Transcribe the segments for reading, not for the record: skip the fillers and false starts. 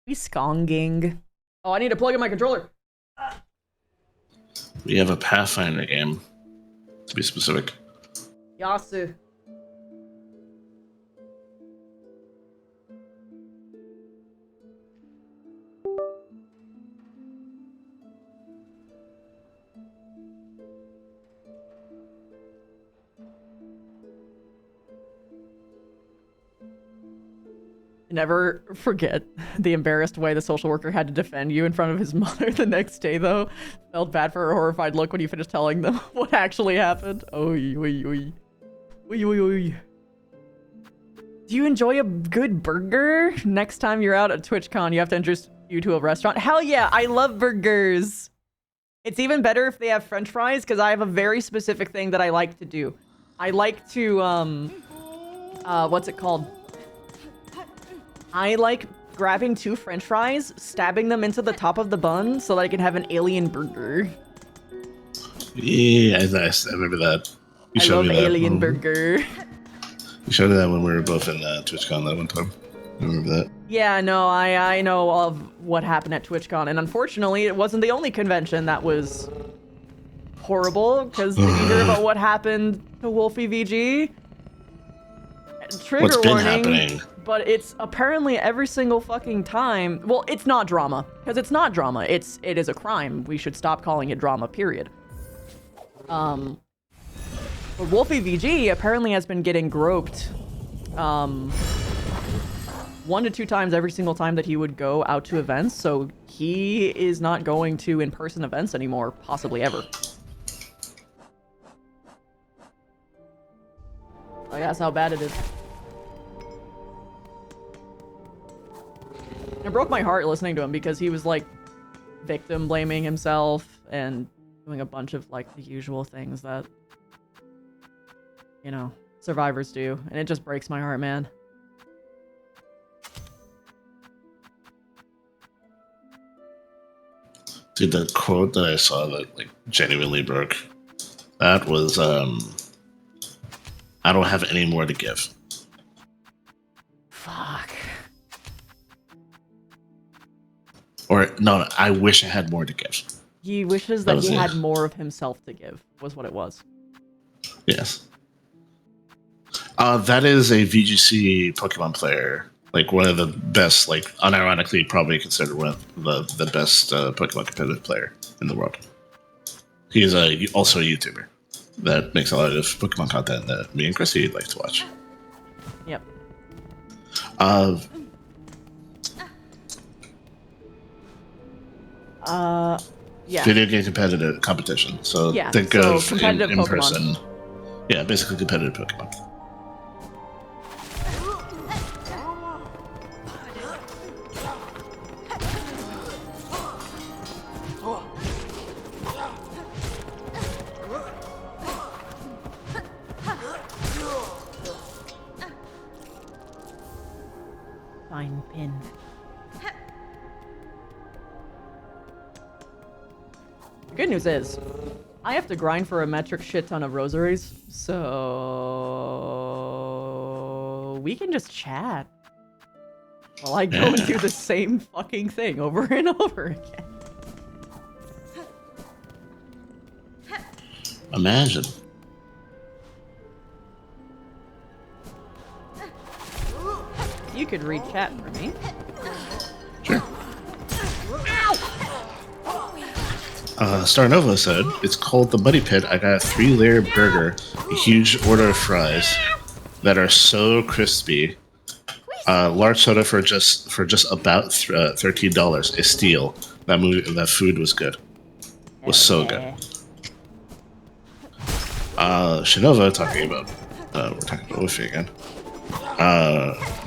We skonging. Oh, I need to plug in my controller. We have a Pathfinder game, to be specific. Yasu. Never forget the embarrassed way the social worker had to defend you in front of his mother the next day, though. Felt bad for her horrified look when you finished telling them what actually happened. Oy, oy, oy. Oy, oy, oy. Do you enjoy a good burger? Next time you're out at TwitchCon, you have to introduce you to a restaurant. Hell yeah, I love burgers. It's even better if they have french fries, because I have a very specific thing that I like to do. I like to, what's it called? I like grabbing 2 french fries, stabbing them into the top of the bun so that I can have an alien burger. Yeah, nice. I remember that. I love alien burger. You showed me that when we were both in TwitchCon that one time. I remember that. Yeah, no, I know of what happened at TwitchCon, and unfortunately, it wasn't the only convention that was horrible, because did you hear about what happened to Wolfie VG? Trigger What's been warning. happening? But it's apparently every single fucking time. Well, it's not drama, because it's not drama. It is a crime. We should stop calling it drama, period. But Wolfie VG apparently has been getting groped 1 to 2 times every single time that he would go out to events, so he is not going to in-person events anymore, possibly ever. Like, that's how bad it is. It broke my heart listening to him because he was like victim blaming himself and doing a bunch of like the usual things that, you know, survivors do, and it just breaks my heart, man. Dude, the quote that I saw that like genuinely broke, that was I don't have any more to give. Fuck. Or no, I wish I had more to give. He wishes that he had more of himself to give, was what it was. Yes. That is a VGC Pokemon player. Like one of the best, like unironically probably considered one of the best Pokemon competitive player in the world. He's also a YouTuber that makes a lot of Pokemon content that me and Chrissy like to watch. Yep. Yeah. Video game competitive competition. So yeah, think so of in person. Yeah, basically competitive Pokemon. Fine pin. The good news is, I have to grind for a metric shit ton of rosaries, so we can just chat while I go and do the same fucking thing over and over again. Imagine. You could read chat for me. Sure. Star Nova said, it's called the Buddy Pit. I got a 3-layer burger, a huge order of fries that are so crispy. Large soda for just about $13. A steal. That food was good. Was so good. Shinova talking about we're talking about Wolfie again.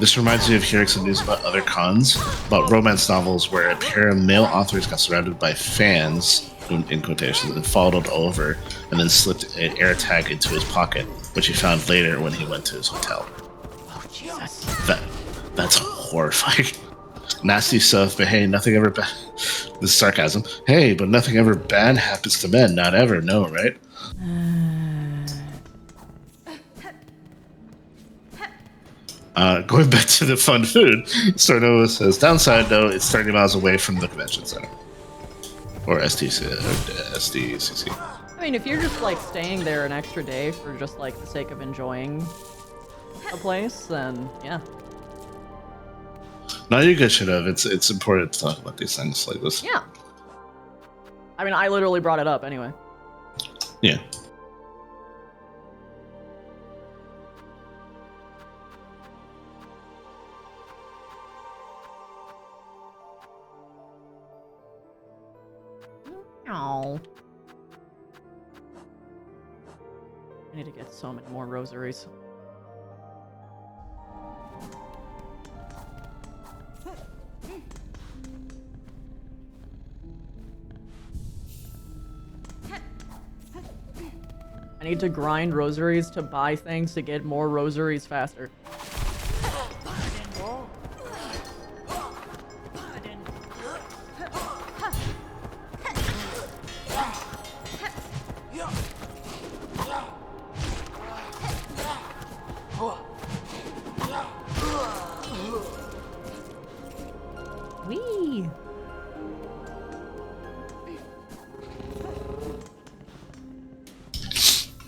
This reminds me of hearing some news about other cons, about romance novels where a pair of male authors got surrounded by fans, in quotations, and followed over, and then slipped an air tag into his pocket, which he found later when he went to his hotel. Oh, Jesus. That's horrifying. Nasty stuff, but hey, nothing ever bad. This is sarcasm. Hey, but nothing ever bad happens to men. Not ever, no, right? Going back to the fun food, Starnova says, downside though, it's 30 miles away from the convention center. Or SDCC. I mean, if you're just like staying there an extra day for just like the sake of enjoying a place, then yeah. No, you guys should have. It's important to talk about these things like this. Yeah. I mean, I literally brought it up anyway. Yeah. Oh. I need to get so many more rosaries. I need to grind rosaries to buy things to get more rosaries faster. Wee.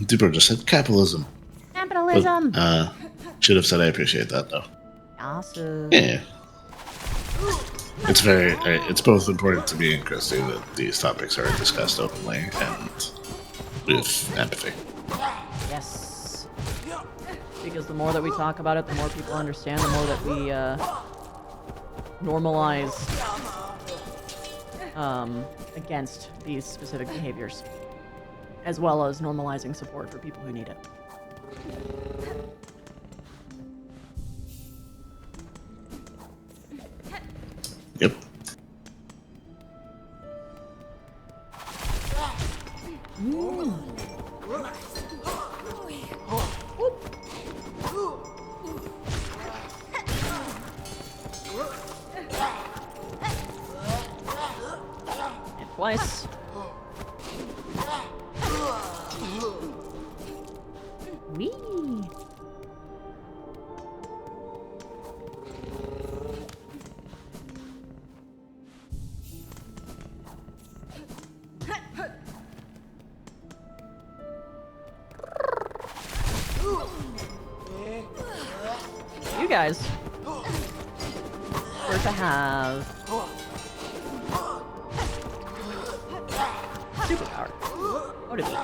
Duper just said capitalism. Capitalism. But, should have said I appreciate that though. Awesome. Yeah. It's both important to me and Christy that these topics are discussed openly and with empathy. Yes. Because the more that we talk about it, the more people understand, the more that we normalize against these specific behaviors, as well as normalizing support for people who need it. Yep. And twice. Wee. You guys were to have superpower. What is it?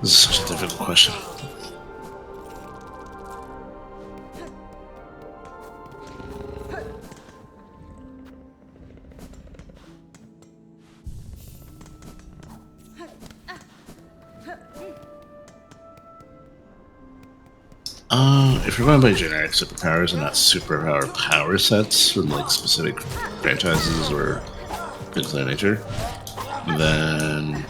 This is such a difficult question. If you're going by generic superpowers and not superpower power sets from like specific franchises or things of that nature, then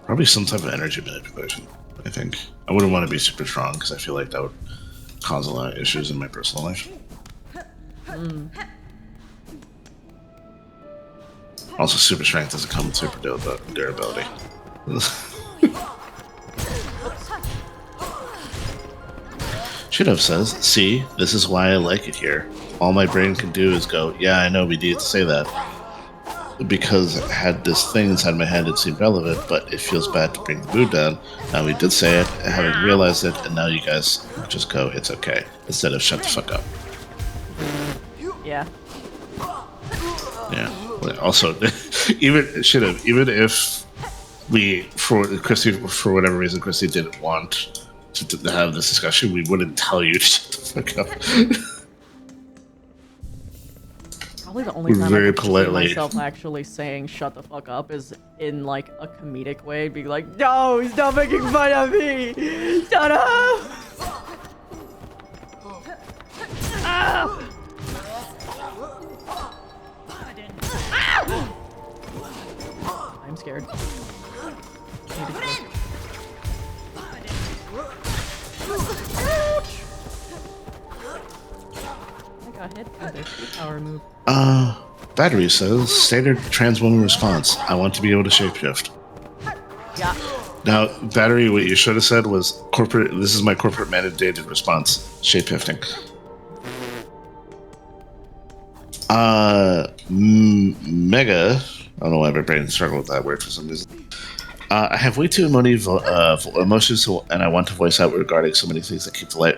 probably some type of energy manipulation. I think I wouldn't want to be super strong because I feel like that would cause a lot of issues in my personal life. Also, super strength doesn't come with super durability. Shidov says, see, this is why I like it here. All my brain can do is go, yeah, I know we need to say that. Because had this thing inside my head, it seemed relevant, but it feels bad to bring the mood down. Now we did say it, having realized it, and now you guys just go, it's okay, instead of shut the fuck up. Yeah. Yeah. Also, even if we, for Christy, for whatever reason, Christy didn't want to have this discussion, we wouldn't tell you to shut the fuck up. Probably the only time Very I can see politely. myself actually saying "shut the fuck up" is in like a comedic way, being like, "No, stop making fun of me! Shut up!" Ah! I'm scared. I got Hit the power move. Battery says standard trans woman response. I want to be able to shapeshift. Yeah. Now, Battery, what you should have said was corporate. This is my corporate mandated response. Shapeshifting. Mega. I don't know why my brain struggled with that word for some reason. I have way too many emotions, and I want to voice out regarding so many things that keep the light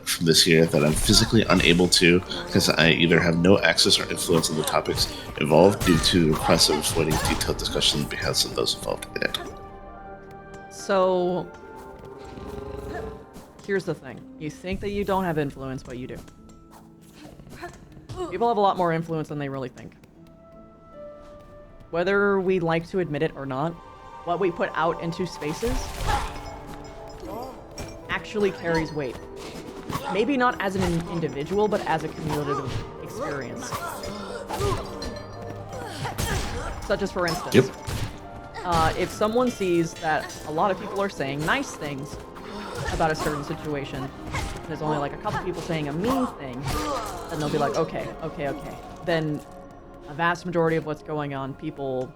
from this year that I'm physically unable to, because I either have no access or influence on the topics involved due to the process of avoiding detailed discussion because of those involved in it. So, here's the thing. You think that you don't have influence, but you do. People have a lot more influence than they really think. Whether we like to admit it or not, what we put out into spaces actually carries weight. Maybe not as an individual, but as a cumulative experience. Such as, for instance, Yep. If someone sees that a lot of people are saying nice things about a certain situation, and there's only like a couple people saying a mean thing, then they'll be like, okay. Then a vast majority of what's going on, people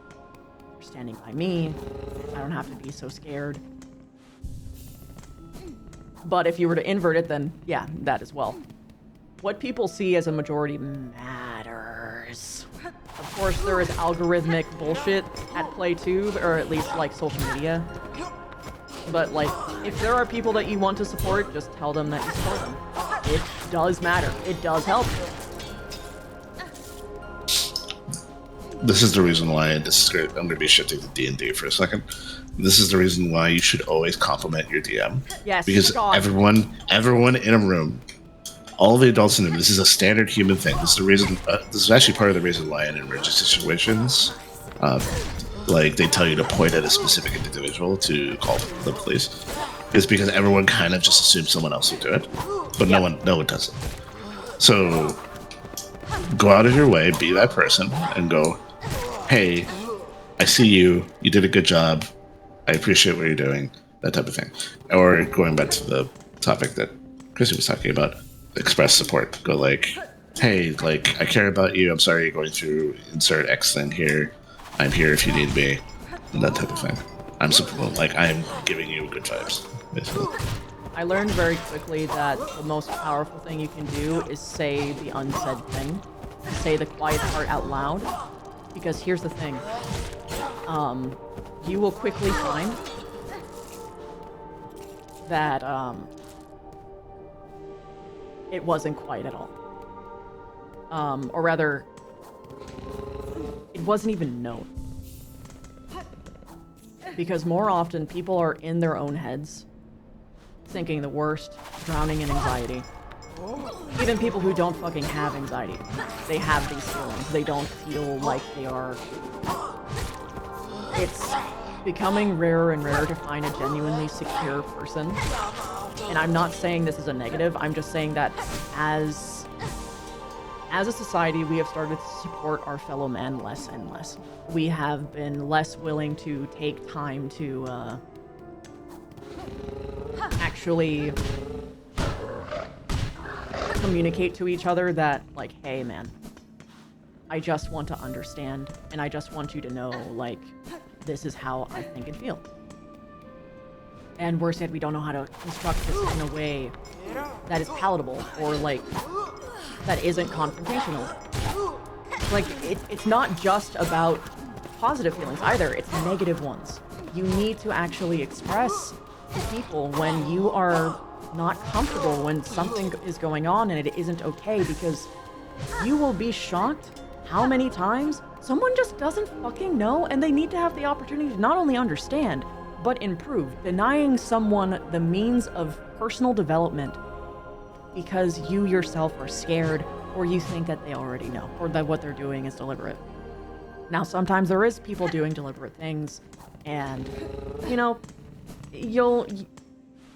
are standing by me. I don't have to be so scared. But if you were to invert it, then yeah, that as well. What people see as a majority matters. Of course, there is algorithmic bullshit at play too, or at least like social media. But like, if there are people that you want to support, just tell them that you support them. It does matter. It does help. This is the reason why, this is great. I'm going to be shifting to D&D for a second. This is the reason why you should always compliment your DM. Yes, because God. everyone in a room, all the adults in the room, this is a standard human thing. This is the reason. This is actually part of the reason why in emergency situations, like they tell you to point at a specific individual to call the police, is because everyone kind of just assumes someone else will do it, but no one does it. So go out of your way, be that person, and go, hey, I see you. You did a good job. I appreciate what you're doing. That type of thing. Or going back to the topic that Chrissy was talking about, express support. Go like, hey, like, I care about you. I'm sorry you're going through insert X thing here. I'm here if you need me. And that type of thing. I'm giving you good vibes, basically. I learned very quickly that the most powerful thing you can do is say the unsaid thing. Say the quiet part out loud. Because here's the thing. You will quickly find that, it wasn't quiet at all. Or rather, it wasn't even known. Because more often, people are in their own heads, thinking the worst, drowning in anxiety. Even people who don't fucking have anxiety, they have these feelings. They don't feel like they are... It's becoming rarer and rarer to find a genuinely secure person. And I'm not saying this is a negative, I'm just saying that as a society, we have started to support our fellow man less and less. We have been less willing to take time to actually communicate to each other that, like, hey man, I just want to understand, and I just want you to know, like, this is how I think and feel. And worse yet, we don't know how to construct this in a way that is palatable, or, like, that isn't confrontational. Like, it's not just about positive feelings either, it's negative ones. You need to actually express to people when you are not comfortable, when something is going on and it isn't okay, because you will be shocked how many times someone just doesn't fucking know, and they need to have the opportunity to not only understand, but improve. Denying someone the means of personal development because you yourself are scared, or you think that they already know, or that what they're doing is deliberate. Now, sometimes there is people doing deliberate things, and, you know,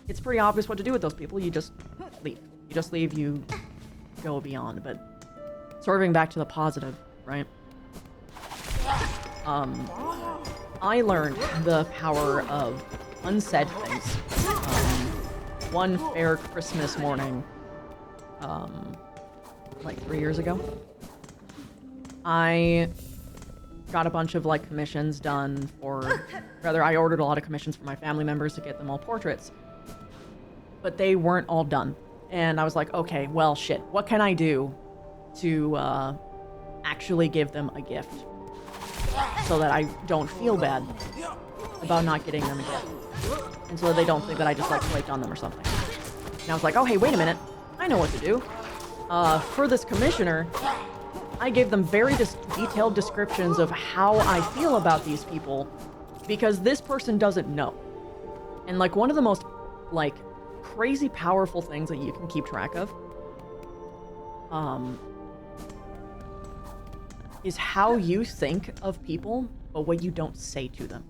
it's pretty obvious what to do with those people. You just leave. You go beyond. But swerving back to the positive, right? I learned the power of unsaid things. One fair Christmas morning, like 3 years ago. I got a bunch of like commissions done I ordered a lot of commissions for my family members to get them all portraits. But they weren't all done. And I was like, okay, well, shit, what can I do to actually give them a gift so that I don't feel bad about not getting them a gift, and so that they don't think that I just like flaked on them or something. And I was like, oh, hey, wait a minute, I know what to do. For this commissioner, I gave them very detailed descriptions of how I feel about these people, because this person doesn't know. And like one of the most like crazy powerful things that you can keep track of is how you think of people, but what you don't say to them.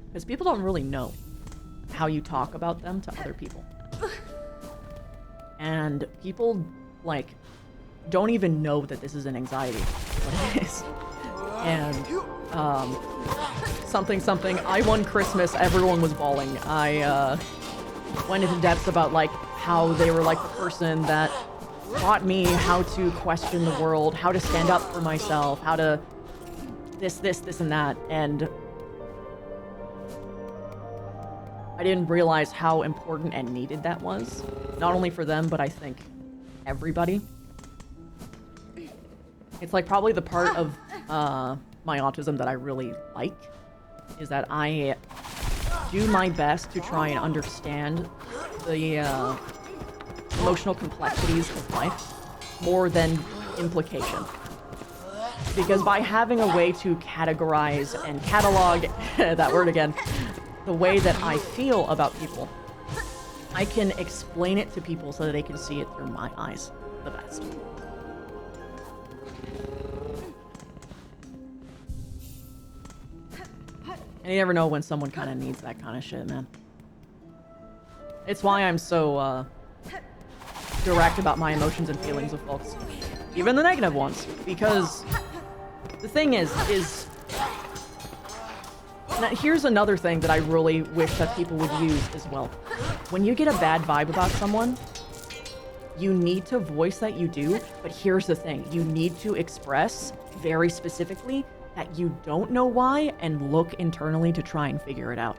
Because people don't really know how you talk about them to other people. And people, like, don't even know that this is an anxiety, what it is. And, something, I won Christmas, everyone was bawling. I, went into depth about, like, how they were, like, the person that taught me how to question the world, how to stand up for myself, how to this, and that, and I didn't realize how important and needed that was. Not only for them, but I think everybody. It's like probably the part of my autism that I really like, is that I do my best to try and understand the emotional complexities of life more than implication. Because by having a way to categorize and catalog, that word again, the way that I feel about people, I can explain it to people so that they can see it through my eyes the best. And you never know when someone kind of needs that kind of shit, man. It's why I'm so, direct about my emotions and feelings with folks. Even the negative ones. Because the thing is... Now, here's another thing that I really wish that people would use as well. When you get a bad vibe about someone, you need to voice that you do, but here's the thing. You need to express very specifically that you don't know why and look internally to try and figure it out.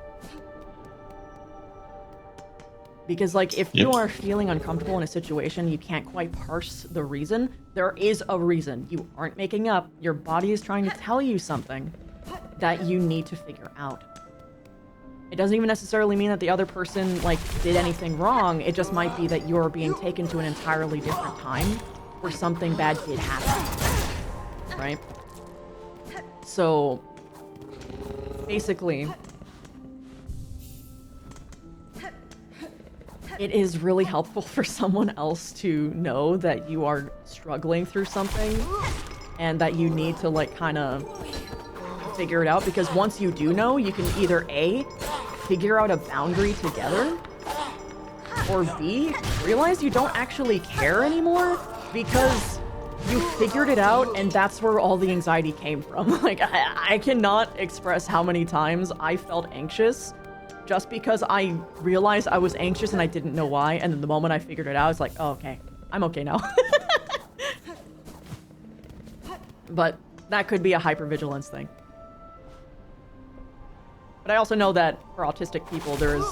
Because, like, if you are feeling uncomfortable in a situation, you can't quite parse the reason, there is a reason. You aren't making up. Your body is trying to tell you something that you need to figure out. It doesn't even necessarily mean that the other person, like, did anything wrong. It just might be that you're being taken to an entirely different time where something bad did happen. Right? So, basically, it is really helpful for someone else to know that you are struggling through something and that you need to, like, kind of figure it out, because once you do know, you can either A, figure out a boundary together, or B, realize you don't actually care anymore because you figured it out and that's where all the anxiety came from. Like, I cannot express how many times I felt anxious just because I realized I was anxious and I didn't know why, and then the moment I figured it out, it's like, oh, okay, I'm okay now. But that could be a hypervigilance thing. But I also know that for autistic people, there is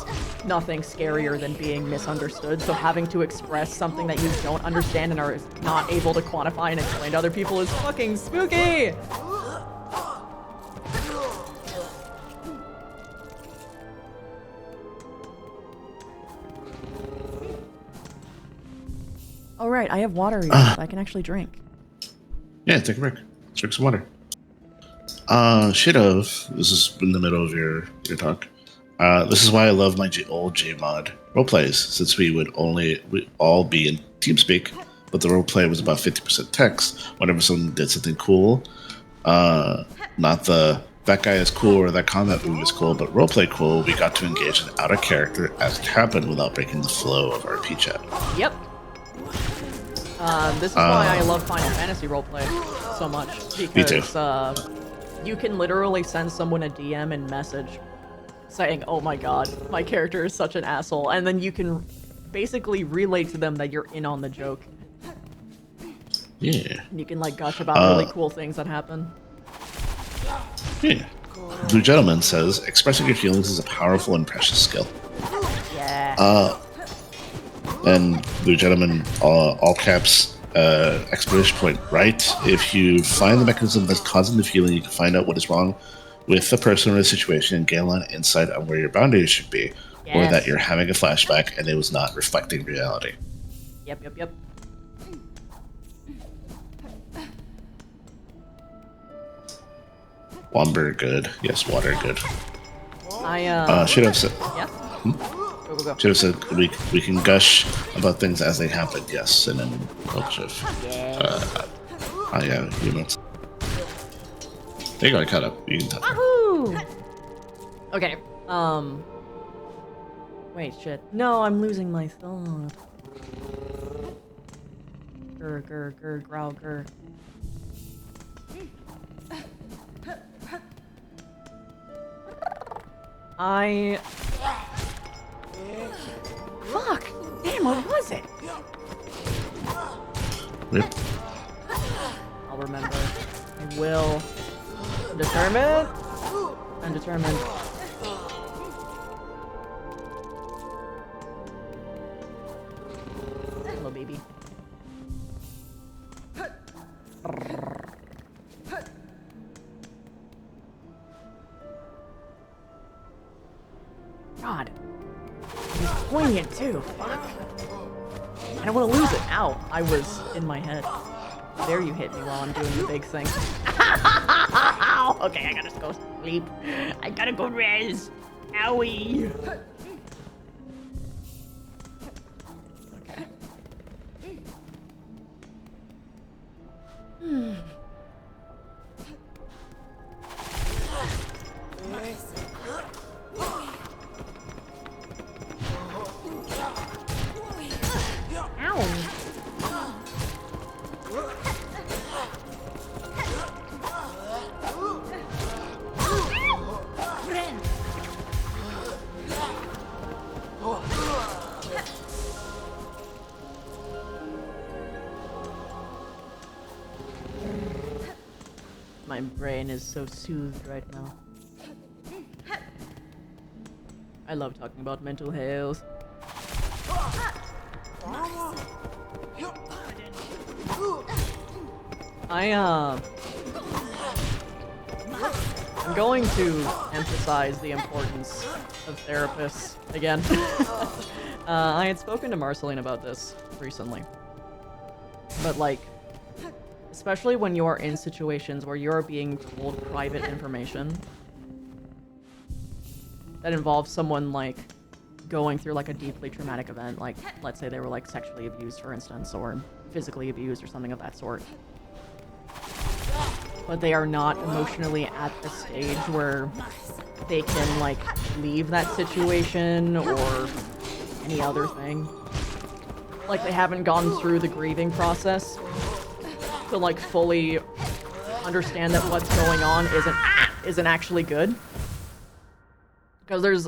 nothing scarier than being misunderstood, so having to express something that you don't understand and are not able to quantify and explain to other people is fucking spooky! Oh right, I have water here, so I can actually drink. Yeah, take a break. Let's drink some water. This is in the middle of your talk. This is why I love my old Gmod roleplays, since we'd all be in TeamSpeak, but the roleplay was about 50% text. Whenever someone did something cool, not that guy is cool or that combat move is cool, but roleplay cool, we got to engage in out of character as it happened without breaking the flow of RP chat. Yep. This is why I love Final Fantasy roleplay so much, because you can literally send someone a DM and message saying, oh my god, my character is such an asshole, and then you can basically relay to them that you're in on the joke. Yeah. And you can like gush about really cool things that happen. Yeah. Blue Gentleman says, expressing your feelings is a powerful and precious skill. Yeah. And Blue Gentleman, all caps, exclamation point, right? If you find the mechanism that's causing the feeling, you can find out what is wrong with the person or the situation and gain a lot of insight on where your boundaries should be. Yes. Or that you're having a flashback and it was not reflecting reality. Yep. Womber good. Yes, water good. I should have said. Yeah. Go. Should have said we can gush about things as they happen. Yes, and then bunch of. Yeah, humans. They got cut up. You can touch. Wahoo! Okay. Wait, shit. No, I'm losing my thought. Grr, growl, grr. Fuck! Damn, what was it? Rip. I'll remember. I will. Determined. I'm determined. Hello, baby. God. He's poignant too. Fuck. I don't want to lose it. Ow. I was in my head. There you hit me while I'm doing the big thing. Okay, I gotta go sleep. I gotta go res. Owie. Okay. My brain is so soothed right now. I love talking about mental health. I'm going to emphasize the importance of therapists again. I had spoken to Marceline about this recently. But like, especially when you're in situations where you're being told private information that involves someone like going through like a deeply traumatic event, like let's say they were like sexually abused, for instance, or physically abused or something of that sort. But they are not emotionally at the stage where they can like leave that situation or any other thing. Like they haven't gone through the grieving process to like fully understand that what's going on isn't actually good. Because there's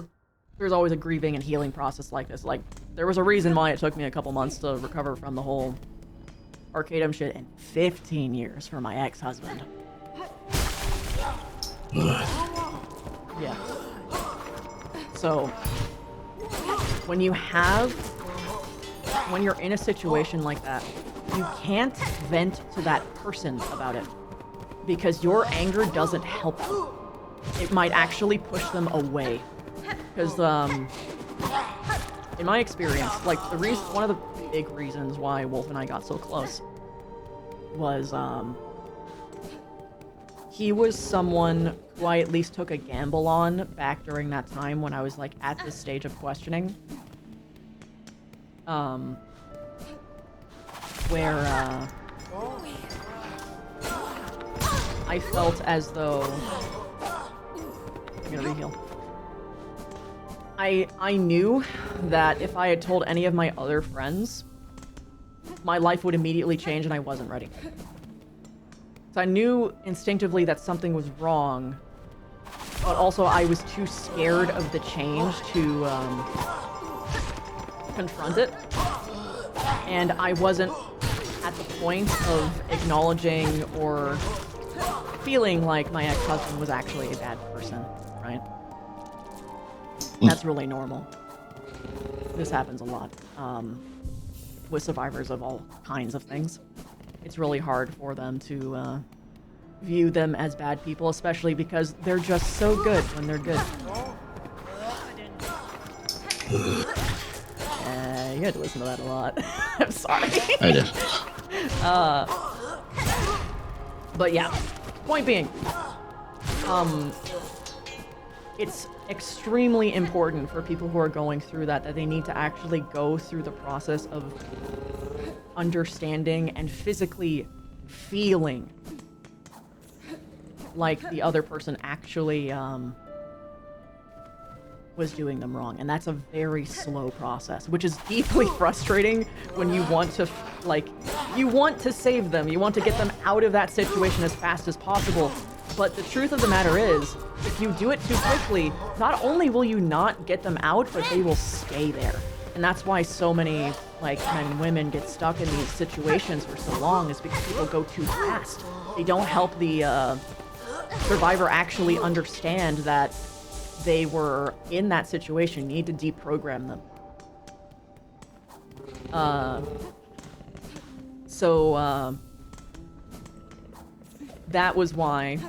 always a grieving and healing process like this. Like there was a reason why it took me a couple months to recover from the whole Arcadum shit and 15 years for my ex-husband. Yeah. So when you're in a situation like that, you can't vent to that person about it because your anger doesn't help them. It might actually push them away. Because, in my experience, like, one of the big reasons why Wolf and I got so close was, he was someone who I at least took a gamble on back during that time when I was, like, at this stage of questioning. Where, I felt as though... I'm gonna reheal. I knew that if I had told any of my other friends, my life would immediately change and I wasn't ready. So I knew instinctively that something was wrong, but also I was too scared of the change to confront it. And I wasn't at the point of acknowledging or feeling like my ex-husband was actually a bad person, right? That's really normal. This happens a lot with survivors of all kinds of things. It's really hard for them to view them as bad people, especially because they're just so good when they're good. You had to listen to that a lot. I'm sorry. I did. But yeah, point being, it's extremely important for people who are going through that they need to actually go through the process of understanding and physically feeling like the other person actually was doing them wrong. And that's a very slow process, which is deeply frustrating when you want to, you want to save them. You want to get them out of that situation as fast as possible. But the truth of the matter is, if you do it too quickly, not only will you not get them out, but they will stay there. And that's why so many, men and women get stuck in these situations for so long, is because people go too fast. They don't help the survivor actually understand that they were in that situation. You need to deprogram them. That was why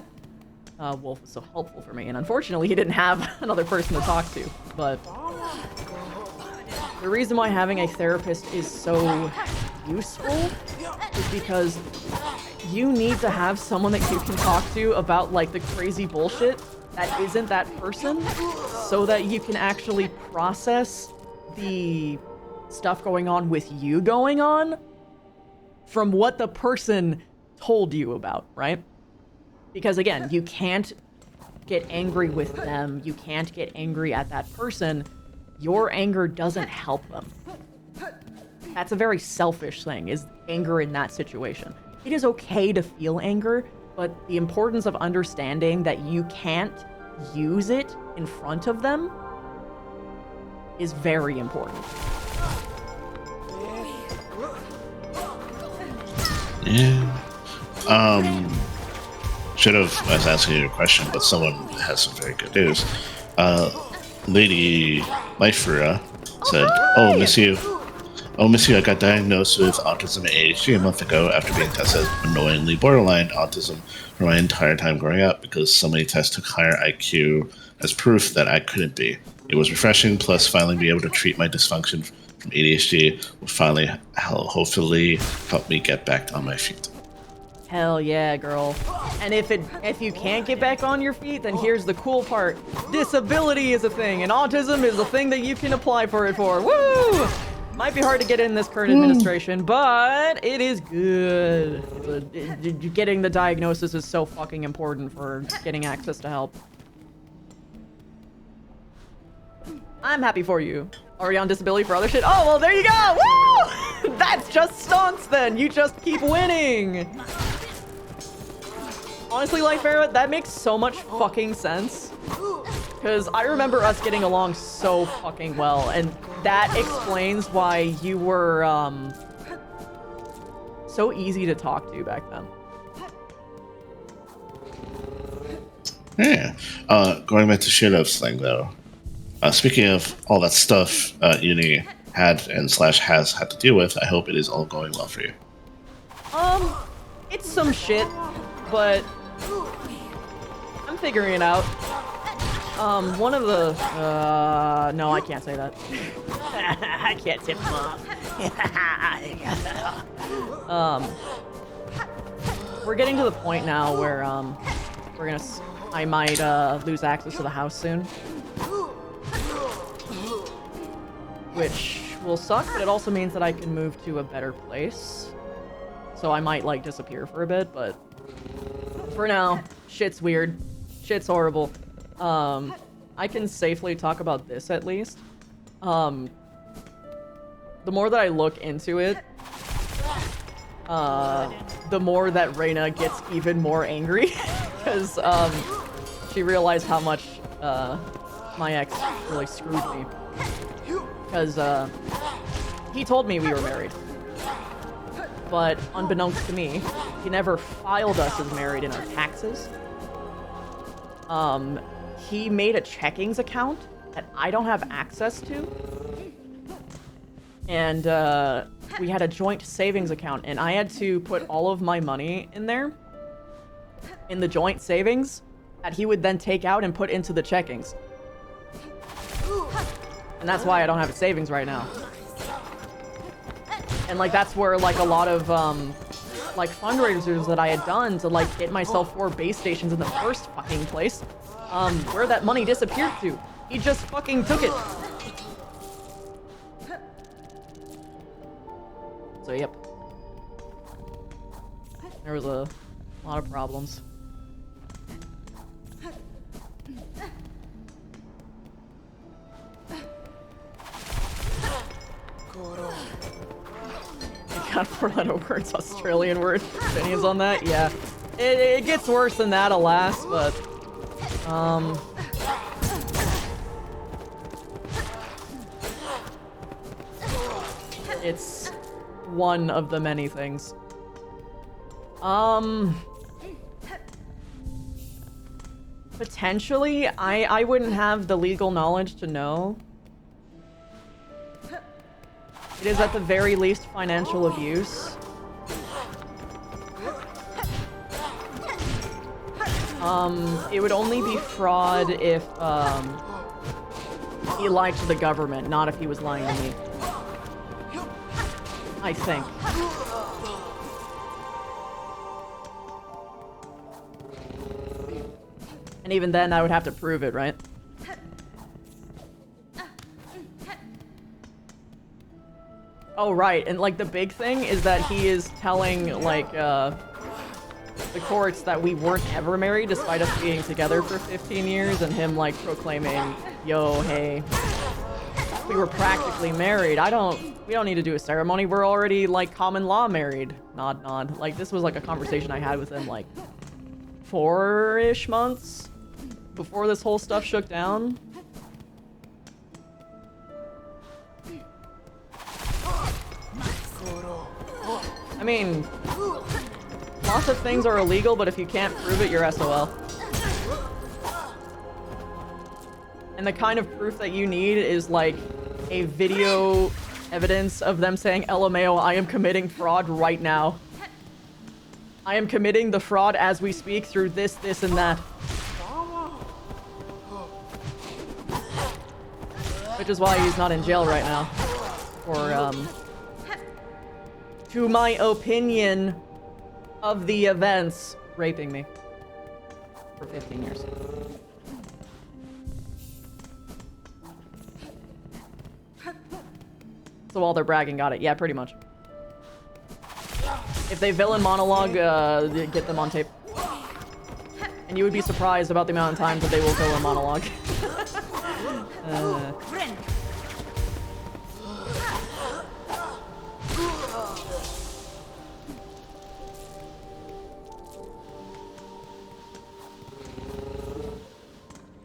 Wolf was so helpful for me. And unfortunately, he didn't have another person to talk to. But the reason why having a therapist is so useful is because you need to have someone that you can talk to about, the crazy bullshit that isn't that person, so that you can actually process the stuff going on with you going on from what the person told you about, right? Because again, you can't get angry with them. You can't get angry at that person. Your anger doesn't help them. That's a very selfish thing, is anger in that situation. It is okay to feel anger, but the importance of understanding that you can't use it in front of them is very important. Yeah. Should have I was asking you a question, but someone has some very good news. Lady Myfura said, "Oh, miss you. Oh, miss you. I got diagnosed with autism at age 3 a month ago after being tested annoyingly borderline autism for my entire time growing up because so many tests took higher IQ as proof that I couldn't be. It was refreshing, plus finally be able to treat my dysfunction from ADHD will finally hopefully help me get back on my feet." Hell yeah, girl. And if you can't get back on your feet, then here's the cool part. Disability is a thing, and autism is a thing that you can apply for it for. Woo! Might be hard to get in this current administration, but it is good. Getting the diagnosis is so fucking important for getting access to help. I'm happy for you. Are you on disability for other shit? Oh, well, there you go! Woo! That's just stunts, then. You just keep winning. Honestly, Farrah, that makes so much fucking sense. Because I remember us getting along so fucking well, and that explains why you were, so easy to talk to back then. Yeah. Going back to Shadow's thing, though. Speaking of all that stuff Uni had and / has had to deal with, I hope it is all going well for you. It's some shit, but I'm figuring it out. One of the, no, I can't say that. I can't tip them off. We're getting to the point now where, I might, lose access to the house soon. Which will suck, but it also means that I can move to a better place. So I might, disappear for a bit, but for now, shit's weird. Shit's horrible. I can safely talk about this, at least. The more that I look into it, the more that Reina gets even more angry. Because, she realized how much, my ex really screwed me. Because, he told me we were married. but unbeknownst to me, he never filed us as married in our taxes. He made a checkings account that I don't have access to. And we had a joint savings account, and I had to put all of my money in there, in the joint savings, that he would then take out and put into the checkings. And that's why I don't have a savings right now. And like that's where like a lot of like fundraisers that I had done to like get myself 4 base stations in the first fucking place, where that money disappeared to. He just fucking took it. So yep. There was a lot of problems. I got 4-letter words, Australian word. Opinions on that? Yeah. It gets worse than that, alas, but... It's one of the many things. Potentially, I wouldn't have the legal knowledge to know. It is at the very least financial abuse. It would only be fraud if, he lied to the government, not if he was lying to me. I think. And even then, I would have to prove it, right? Oh, right. And, like, the big thing is that he is telling, like, the courts that we weren't ever married despite us being together for 15 years and him, like, proclaiming, yo, hey, we were practically married. We don't need to do a ceremony. We're already, like, common law married. Nod, nod. Like, this was, like, a conversation I had with him, like, 4-ish months before this whole stuff shook down. I mean, lots of things are illegal, but if you can't prove it, you're SOL. And the kind of proof that you need is like a video evidence of them saying, LMAO, I am committing fraud right now. I am committing the fraud as we speak through this, this, and that. Which is why he's not in jail right now. Or, to my opinion of the events, raping me for 15 years. So while they're bragging, got it. Yeah, pretty much. If they villain monologue, get them on tape. And you would be surprised about the amount of times that they will villain monologue.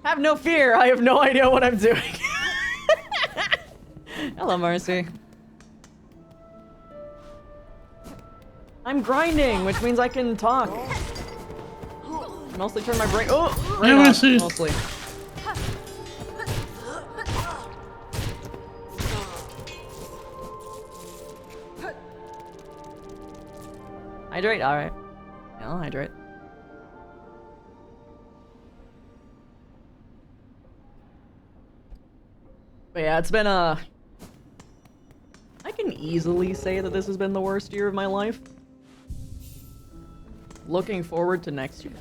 Have no fear, I have no idea what I'm doing. Hello, Marcy. I'm grinding, which means I can talk. Mostly turn my brain. Oh, right on, mostly. Hydrate, alright. Yeah, I'll hydrate. But yeah, it's been I can easily say that this has been the worst year of my life. Looking forward to next year.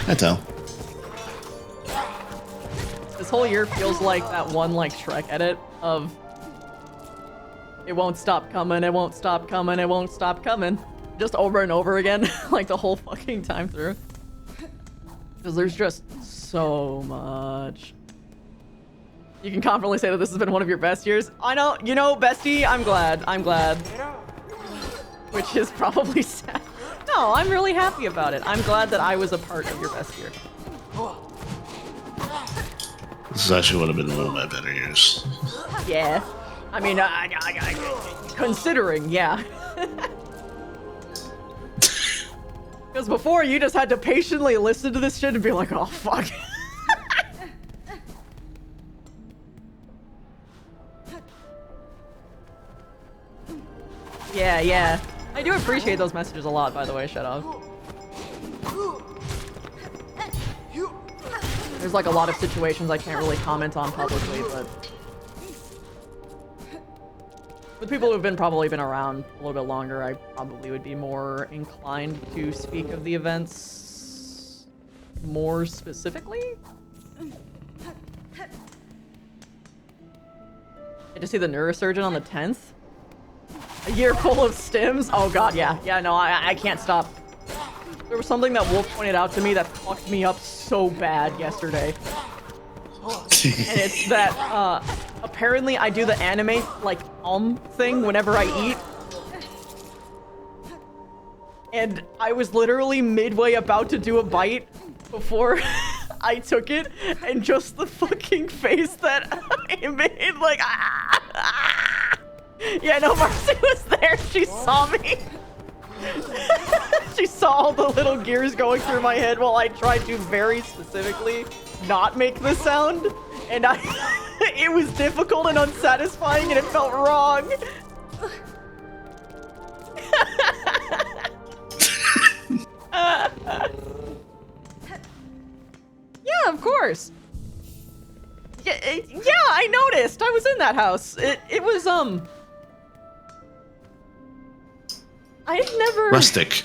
I tell. This whole year feels like that one, like, Shrek edit of it won't stop coming, it won't stop coming, it won't stop coming. Just over and over again, like the whole fucking time through. Because there's just so much. You can confidently say that this has been one of your best years. I know, you know, bestie, I'm glad. I'm glad. which is probably sad. No, I'm really happy about it. I'm glad that I was a part of your best year. This actually would have been one of my better years. Yeah. I mean, considering, yeah. Because before, you just had to patiently listen to this shit and be like, oh, fuck. Yeah, yeah. I do appreciate those messages a lot, by the way, shut up. There's like a lot of situations I can't really comment on publicly, but with people who've probably been around a little bit longer, I probably would be more inclined to speak of the events more specifically. Get to see the neurosurgeon on the 10th. A year full of stims? Oh god, yeah. Yeah, no, I can't stop. There was something that Wolf pointed out to me that fucked me up so bad yesterday. And it's that, apparently I do the anime, like, thing whenever I eat. And I was literally midway about to do a bite before I took it, and just the fucking face that I made, like, Yeah, no, Marcy was there. She saw me. She saw all the little gears going through my head while I tried to very specifically not make the sound. And it was difficult and unsatisfying, and it felt wrong. Yeah, of course. Yeah, I noticed. I was in that house. It was, I had never... Rustic.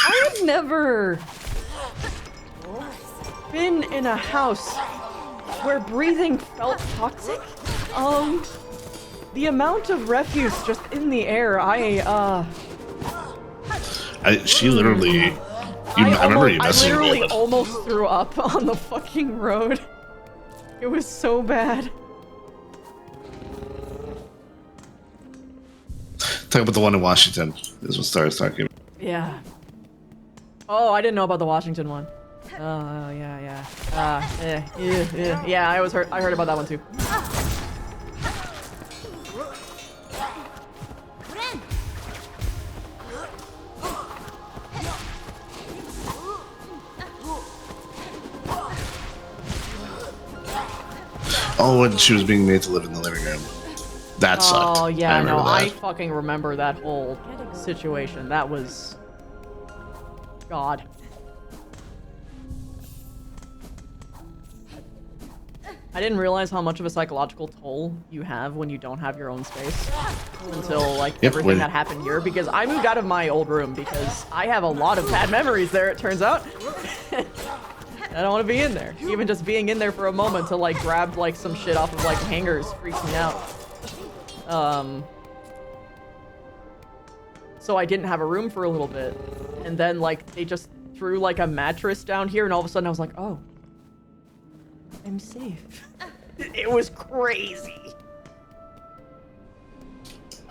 I had never been in a house where breathing felt toxic. The amount of refuse just in the air, She literally... I remember you messaging me. I literally almost threw up on the fucking road. It was so bad. Talk about the one in Washington. This was Star's talking about. Yeah. Oh, I didn't know about the Washington one. Oh, yeah. Yeah, I heard about that one too. Oh, when she was being made to live in the living room. That sucked. Oh, yeah, I that. fucking remember that whole situation. That was... God. I didn't realize how much of a psychological toll you have when you don't have your own space until, like, everything that happened here, because I moved out of my old room because I have a lot of bad memories there, it turns out. I don't want to be in there. Even just being in there for a moment to, like, grab, like, some shit off of, like, hangers freaks me out. So I didn't have a room for a little bit, and then, like, they just threw, like, a mattress down here, and all of a sudden I was like, oh, I'm safe. It was crazy.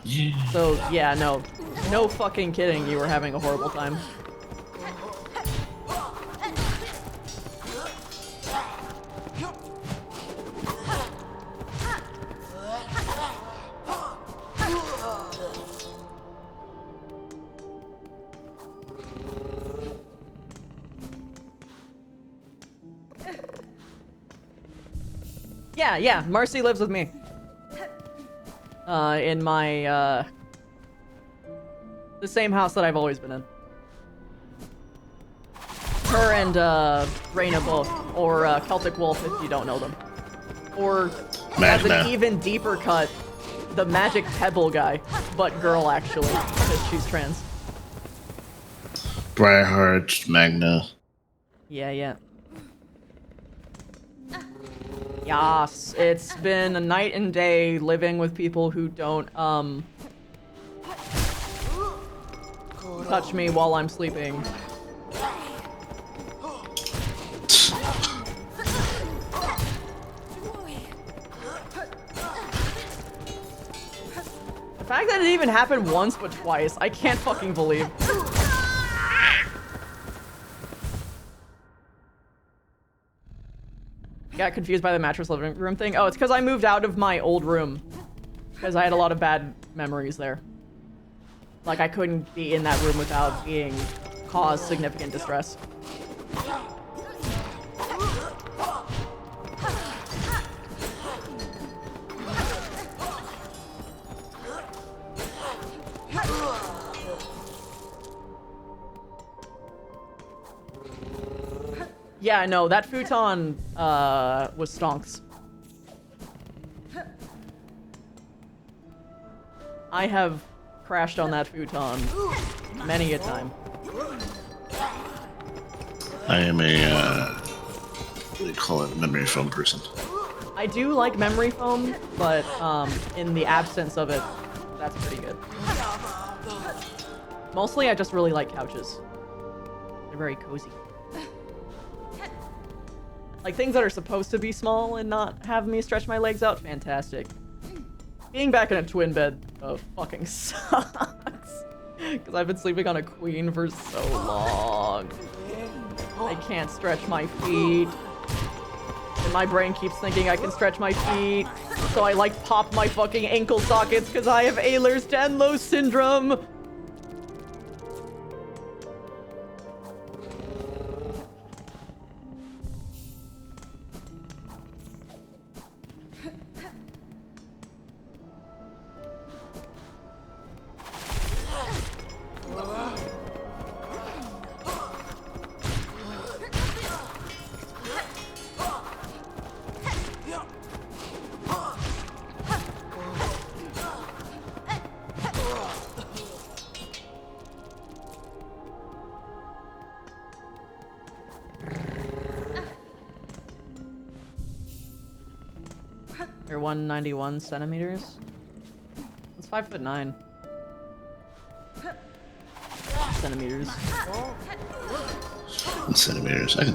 Yeah. So, yeah, no fucking kidding, you were having a horrible time. Yeah, Marcy lives with me. In my, the same house that I've always been in. Her and, Reyna both, or, Celtic Wolf if you don't know them. Or, as an even deeper cut, the Magic Pebble guy, but girl actually, because she's trans. Briarheart, Magna. Yeah. Yas, it's been a night and day living with people who don't, touch me while I'm sleeping. The fact that it even happened once, but twice. I can't fucking believe. Got confused by the mattress living room thing. Oh, it's because I moved out of my old room. Because I had a lot of bad memories there. Like, I couldn't be in that room without being caused significant distress. Yeah, no, that futon, was stonks. I have crashed on that futon many a time. I am a, what do you call it, memory foam person. I do like memory foam, but, in the absence of it, that's pretty good. Mostly, I just really like couches. They're very cozy. Like, things that are supposed to be small and not have me stretch my legs out, fantastic. Being back in a twin bed, fucking sucks. Because I've been sleeping on a queen for so long. I can't stretch my feet. And my brain keeps thinking I can stretch my feet. So I, like, pop my fucking ankle sockets because I have Ehlers-Danlos syndrome. You're 191 centimeters. That's 5'9". Centimeters. In centimeters. I can.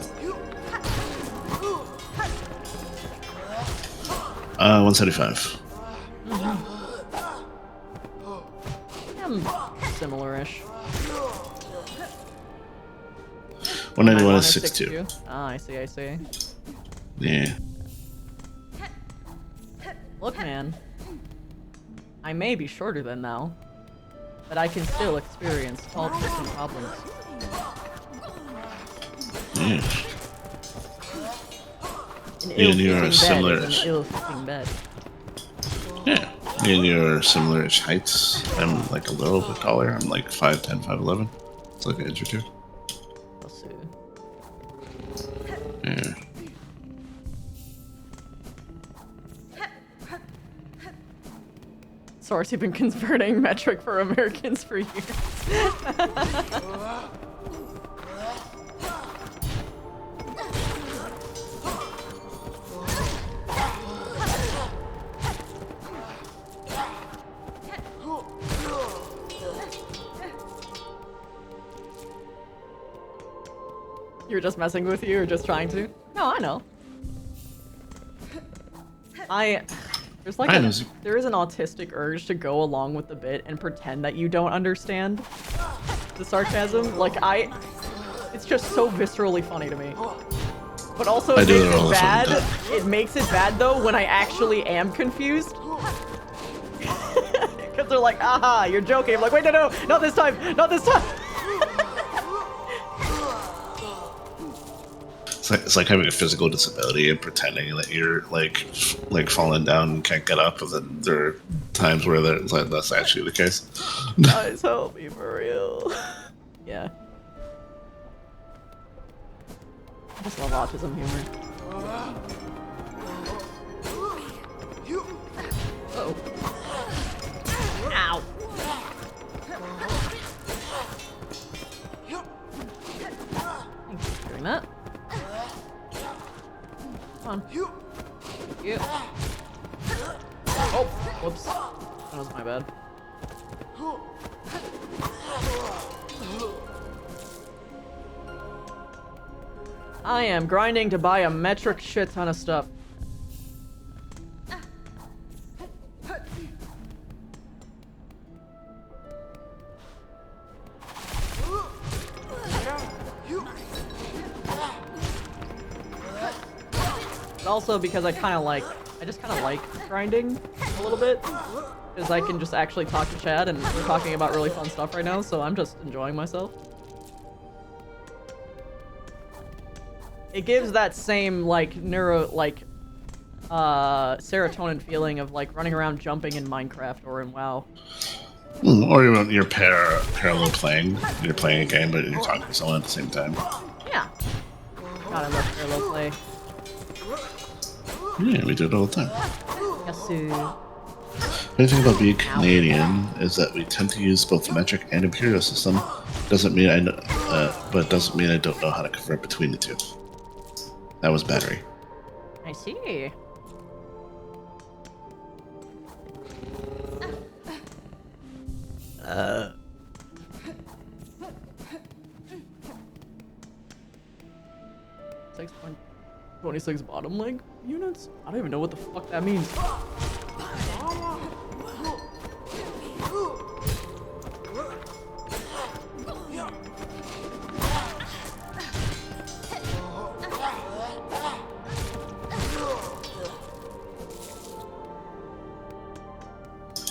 175. I'm similar-ish. 191 is 6'2". Ah, I see, I see. Yeah. Look, man. I may be shorter than thou, but I can still experience tall person problems. Yeah. An You are ill-fitting bed similar. is an ill-fitting bed. Yeah. Me and you are similar-ish heights. I'm like a little bit taller. I'm like 5'10", 5'11". It's like an inch or two. Let's see. Yeah. Source, you've been converting metric for Americans for years. You're just messing with you or just trying to? No, I know. There's like there is an autistic urge to go along with the bit and pretend that you don't understand the sarcasm. Like it's just so viscerally funny to me. But also it makes it bad. It makes it bad though when I actually am confused. Because they're like, aha, you're joking. I'm like, wait, no, not this time, not this time. It's like having a physical disability and pretending that you're like falling down and can't get up, and then there are times where that's actually the case. Guys, help me for real. Yeah. I just love autism humor. Uh-oh. Ow. Thanks for doing that. Come on. Yeah. Oh, whoops. That was my bad. I am grinding to buy a metric shit ton of stuff. But also because I just kind of like grinding a little bit. Because I can just actually talk to Chad, and we're talking about really fun stuff right now, so I'm just enjoying myself. It gives that same, like, serotonin feeling of, like, running around jumping in Minecraft or in WoW. Or you're parallel playing. You're playing a game, but you're talking to someone at the same time. Yeah. God, I love parallel play. Yeah, we do it all the time. Yes, sir. The thing about being Canadian is that we tend to use both the metric and imperial system. Doesn't mean but doesn't mean I don't know how to convert between the two. That was battery. I see. Six point 26 bottom leg units? I don't even know what the fuck that means.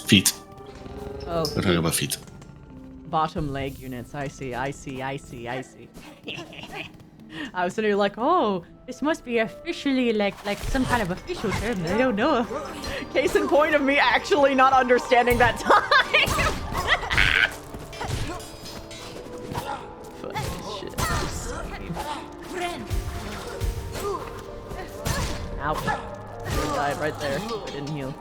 Feet. Oh, We're talking about feet. bottom leg units. I see. I was sitting here like, oh, this must be officially like some kind of official term. I don't know. Case in point of me actually not understanding that time. Fuck this shit. Ouch. I died right there. I didn't heal.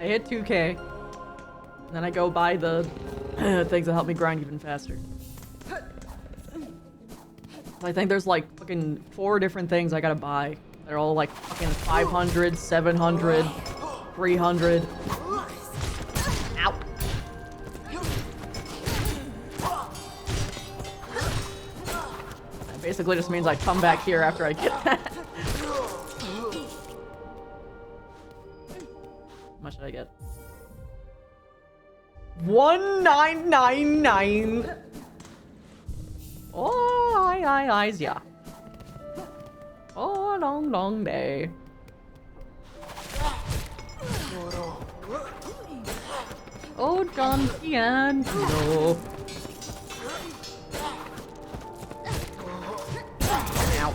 I hit 2K, and then I go buy the things that help me grind even faster. I think there's like fucking 4 different things I gotta buy. They're all like fucking 500, 700, 300. Ow. That basically just means I come back here after I get that. How much did I get? 1999. Oh, eyes, yeah. Oh, long day. Oh, John Piano. Ow.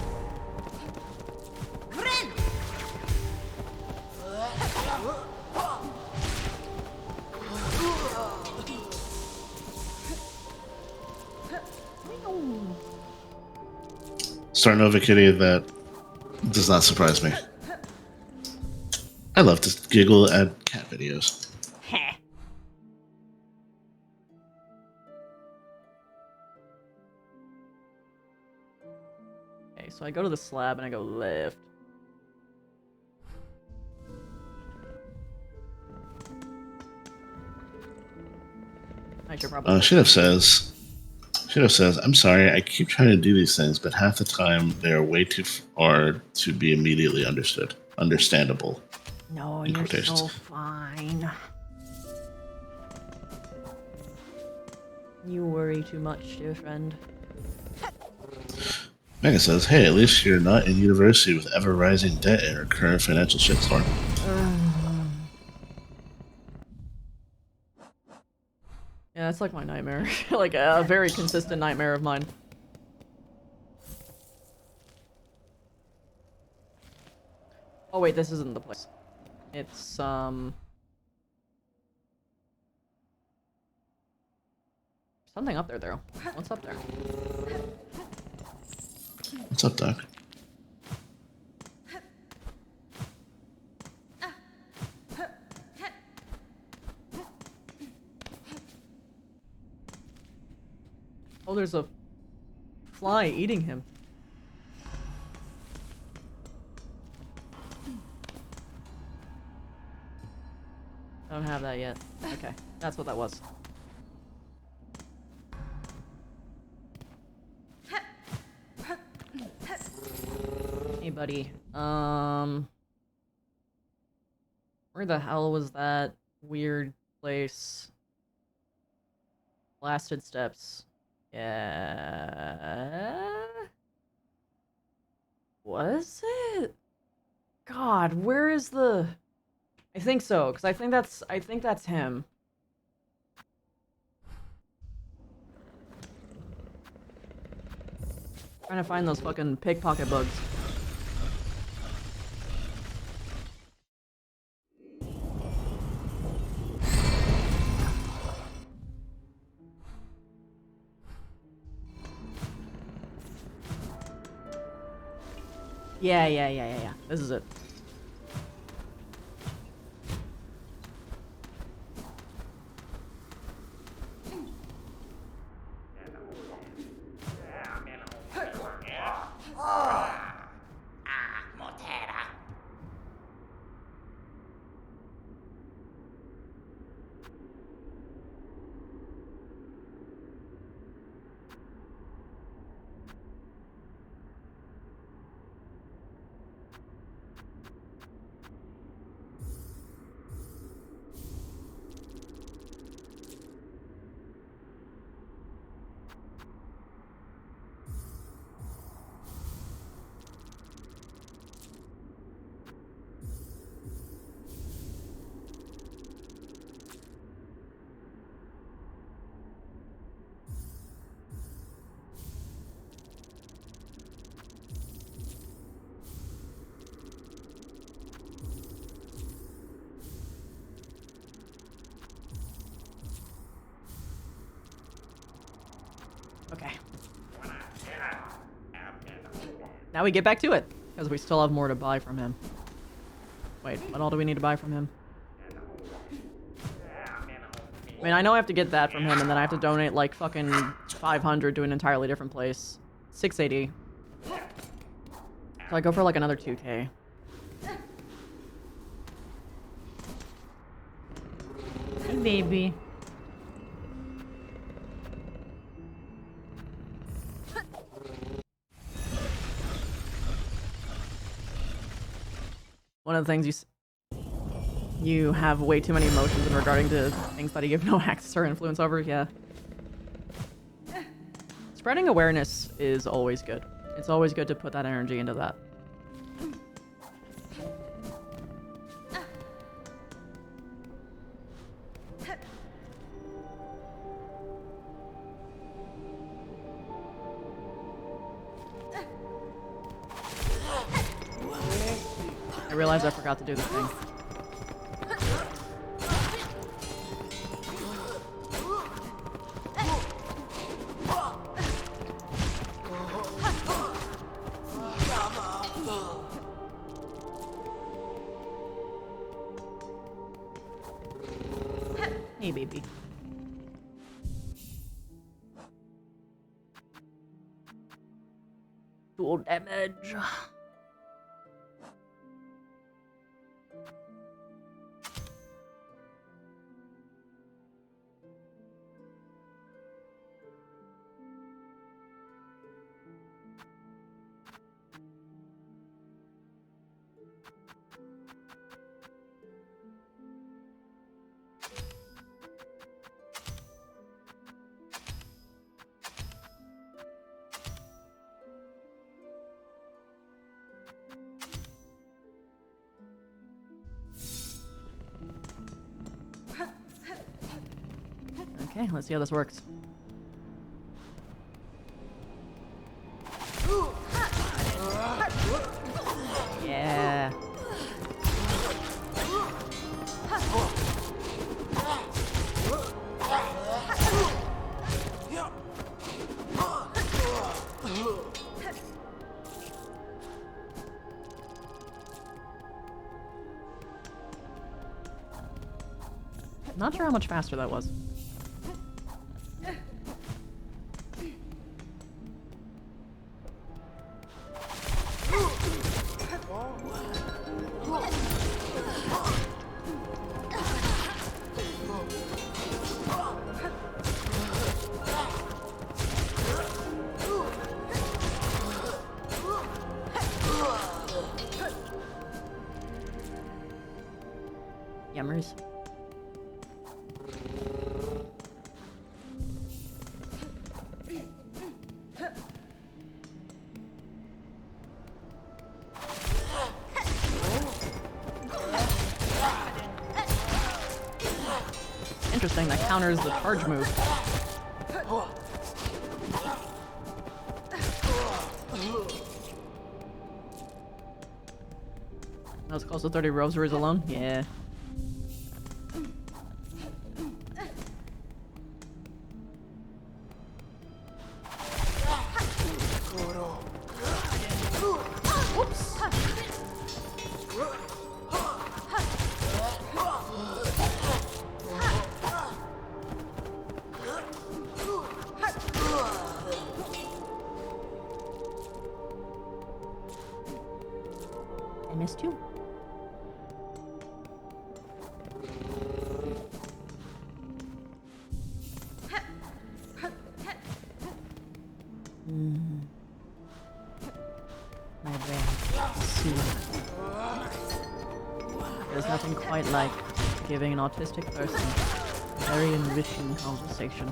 Starnova Kitty, that does not surprise me. I love to giggle at cat videos. Okay, so I go to the slab and I go left. I should probably. Shiv says, I'm sorry, I keep trying to do these things, but half the time they are way too far to be immediately understandable. No, you're so fine. You worry too much, dear friend. Megan says, hey, at least you're not in university with ever-rising debt and our current financial shitstorm. Yeah, that's like my nightmare. Like a very consistent nightmare of mine. Oh wait, this isn't the place. It's, something up there, though. What's up there? What's up, Doc? Oh, there's a fly eating him. Don't have that yet. Okay, that's what that was. Hey, buddy. Where the hell was that weird place? Blasted steps. Yeah. Was it? God, where is the... I think so, because I think that's him. Trying to find those fucking pickpocket bugs. Yeah. This is it. Okay. Now we get back to it, because we still have more to buy from him. Wait, what all do we need to buy from him? I mean, I know I have to get that from him, and then I have to donate, like, fucking 500 to an entirely different place. 680. So I go for, like, another 2k. Hey, baby. One of the things you have way too many emotions in regarding to things that you have no access or influence over, yeah. Spreading awareness is always good. It's always good to put that energy into that. I realized I forgot to do the thing. Hey, baby. Dual damage. Okay, let's see how this works. Yeah. Not sure how much faster that was. Yummers. Interesting, that counters the charge move. That was close to 30 rosaries alone? Yeah. I missed you. My brain. There's nothing quite like giving an autistic person a very enriching conversation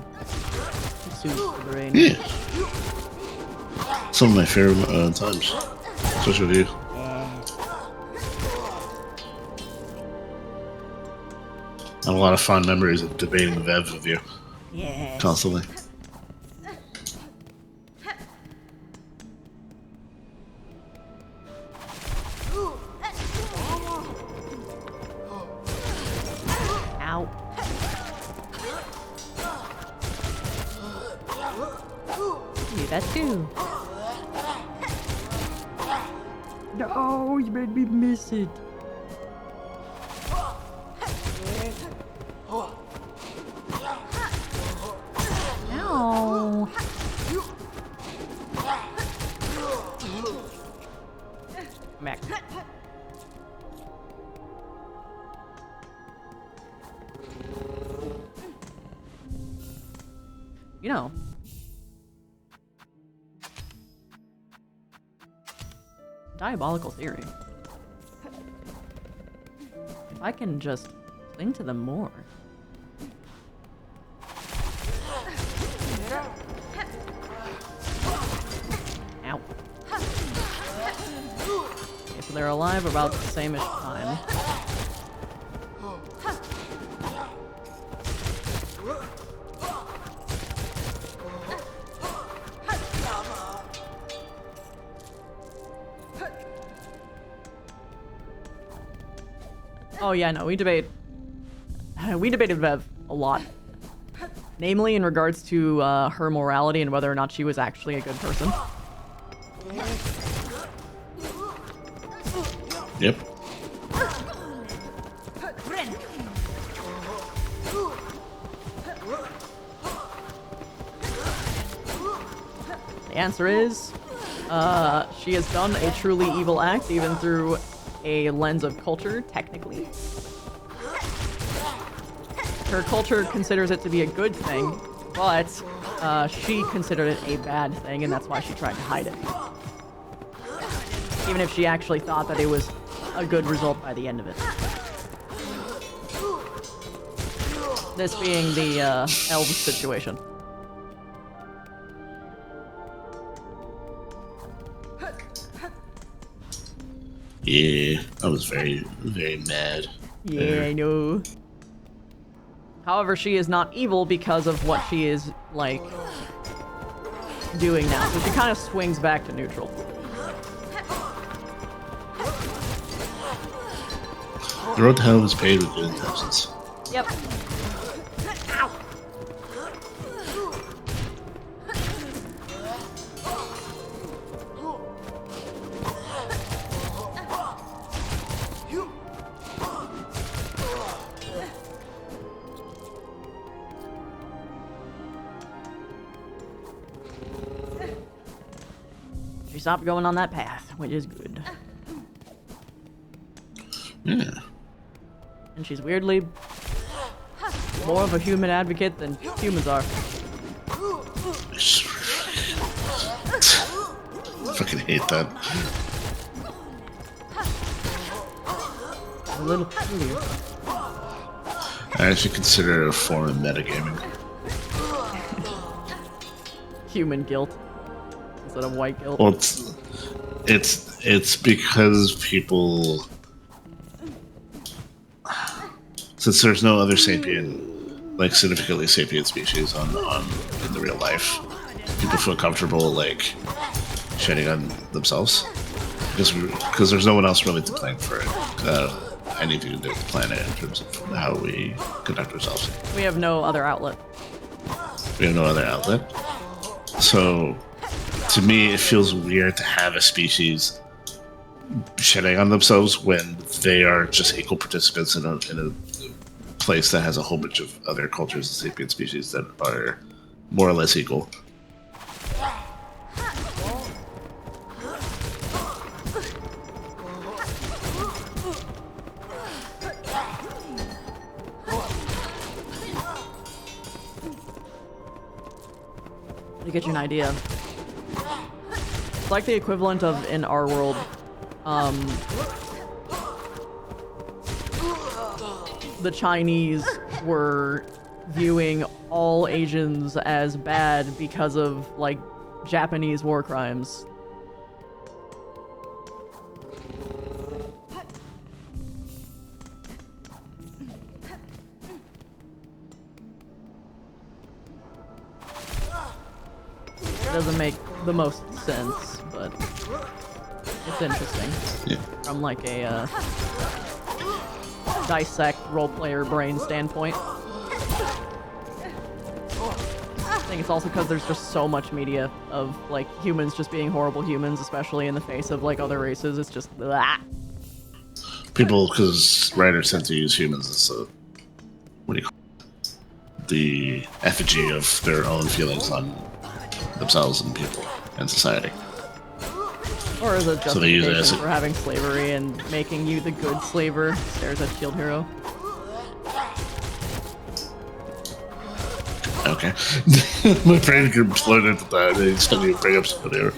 to soothe the brain. Yeah. Some of my favorite times, especially with you. I have a lot of fond memories of debating Vev with you. Yeah. Constantly. Ow. Do that too. No, you made me miss it. No. Back. You know, diabolical theory. If I can just cling to them more. Ow. Okay, so they're alive about the same-ish time. Oh yeah, no, we debated Vev a lot. Namely in regards to her morality and whether or not she was actually a good person. Yep. The answer is, she has done a truly evil act even through a lens of culture, technically. Her culture considers it to be a good thing, but she considered it a bad thing, and that's why she tried to hide it. Even if she actually thought that it was a good result by the end of it. This being the elves situation. Yeah, I was very, very mad. Yeah, I know. However, she is not evil because of what she is, like, doing now. So she kind of swings back to neutral. The road to hell was paved with good intentions. Yep. Ow. She stopped going on that path, which is good. Yeah. And she's weirdly more of a human advocate than humans are. I fucking hate that. A little peculiar. I actually consider it a form of metagaming. Human guilt instead of white guilt. Well, it's because people, since there's no other sapient, like significantly sapient species on in the real life, people feel comfortable like shedding on themselves because there's no one else really to blame for it. Anything to do with the planet in terms of how we conduct ourselves. We have no other outlet. We have no other outlet. So, to me, it feels weird to have a species shedding on themselves when they are just equal participants in a place that has a whole bunch of other cultures and sapient species that are more or less equal. To get you an idea. It's like the equivalent of, in our world, the Chinese were viewing all Asians as bad because of, like, Japanese war crimes. Doesn't make the most sense, but it's interesting. Yeah. From like a dissect role-player brain standpoint. I think it's also because there's just so much media of like humans just being horrible humans, especially in the face of like other races. It's just blah. People, because writers tend to use humans as a, what do you call it? The effigy of their own feelings on themselves and people and society. Or as a So they use it justification as a- for having slavery and making you the good slaver. Stares at Shield Hero. Okay. My brain exploded at that. They still need to bring up Shield Hero.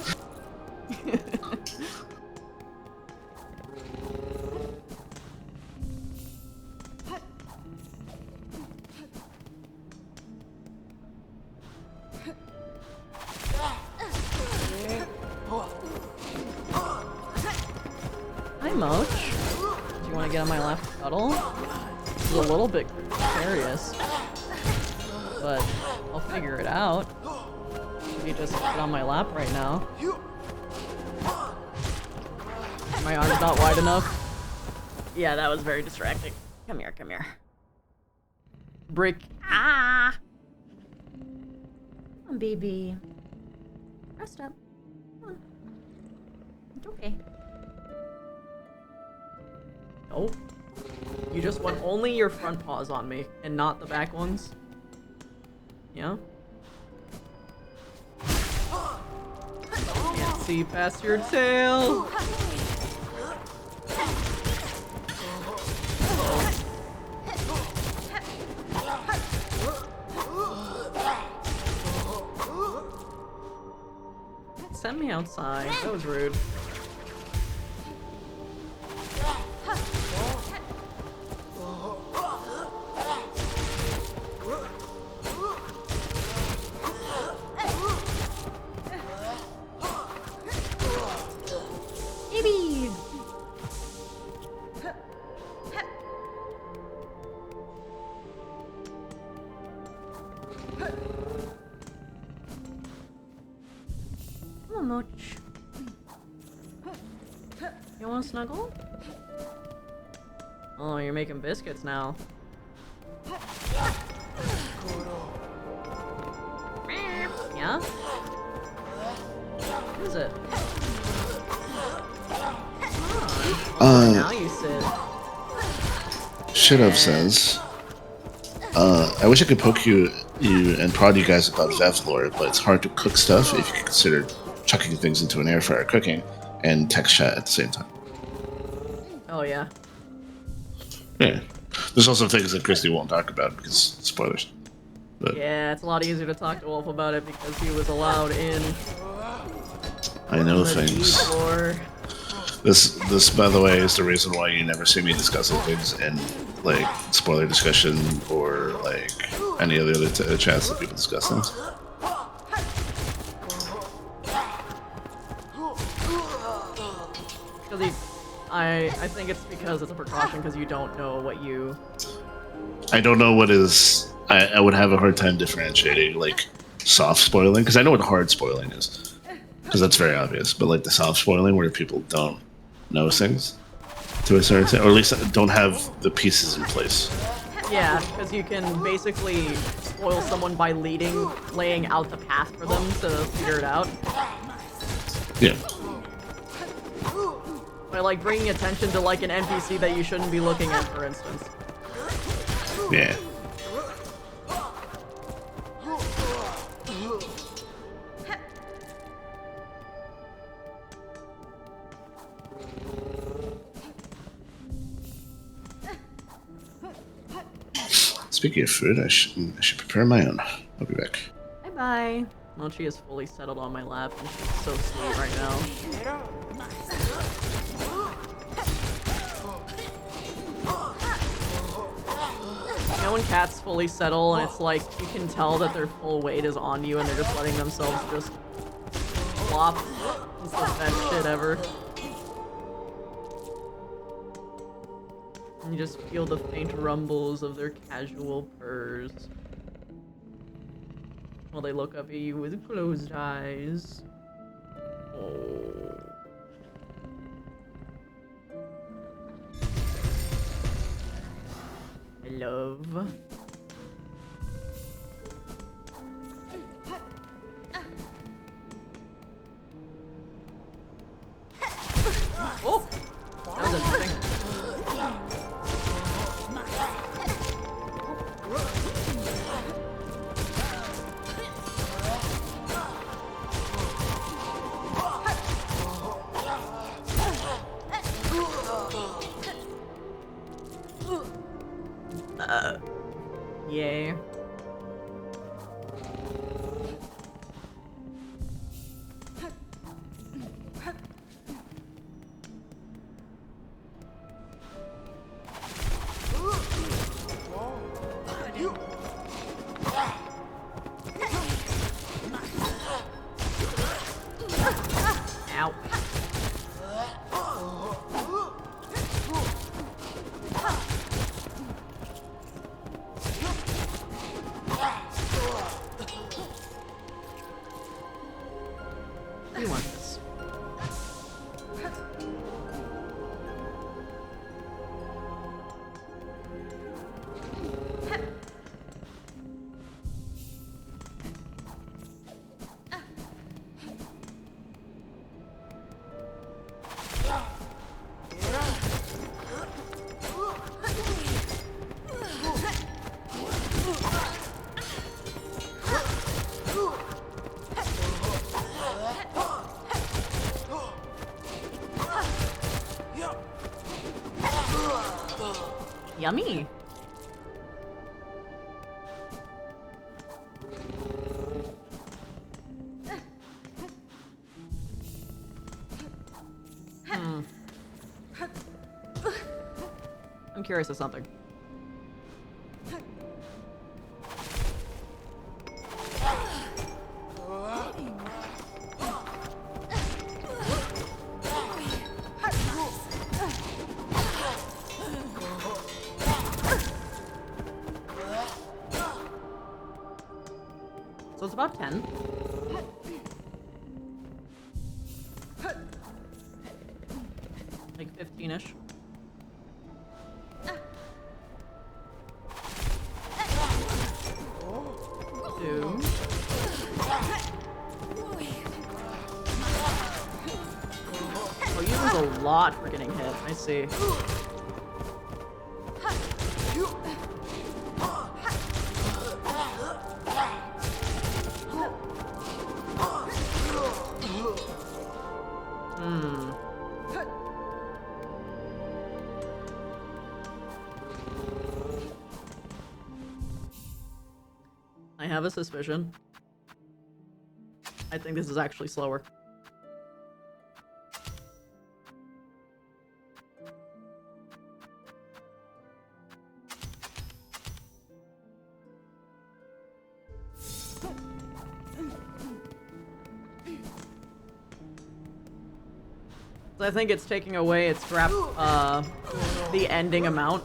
Hi, Moch. Do you want to get on my lap and cuddle? This is a little bit precarious, but I'll figure it out. If you just get on my lap right now. My arm's not wide enough. Yeah, that was very distracting. Come here, come here. Brick. Ah! Come on, baby. Rest up. Come on. It's okay. No. You just want only your front paws on me, and not the back ones. Yeah? Can't see past your tail! Send me outside. That was rude. Baby! Come on, Moch. You want to snuggle? Oh, you're making biscuits now. Yeah? What is it? Oh, now you sit. Shidov says, I wish I could poke you and prod you guys about Vev lore, but it's hard to cook stuff if you consider chucking things into an air fryer cooking and text chat at the same time. Oh, yeah. Yeah. There's also things that Christy won't talk about because spoilers. But Yeah, it's a lot easier to talk to Wolf about it because he was allowed in. I know the things. D4. This, by the way, is the reason why you never see me discussing things in like spoiler discussion or like any of the other chats that people discuss things. I think it's because it's a precaution because you don't know what you. I don't know what is. I would have a hard time differentiating like soft spoiling because I know what hard spoiling is because that's very obvious. But like the soft spoiling where people don't know things to a certain extent, or at least don't have the pieces in place. Yeah, because you can basically spoil someone by laying out the path for them to figure it out. Yeah. By like bringing attention to like an NPC that you shouldn't be looking at, for instance. Yeah. Speaking of food, I should prepare my own. I'll be back. Bye bye. Mochi is fully settled on my lap and she's so sweet right now. You know when cats fully settle and it's like you can tell that their full weight is on you and they're just letting themselves just flop? It's the best shit ever. And you just feel the faint rumbles of their casual purrs while they look up at you with closed eyes. Oh. I love. Oh! That was interesting. Yay. Ow. You want this? Yummy. I'm curious of something. So it's about 10. Like 15-ish. Two. Oh, you use a lot for getting hit. I see. I have a suspicion. I think this is actually slower. So I think it's taking away its scrap, the ending amount.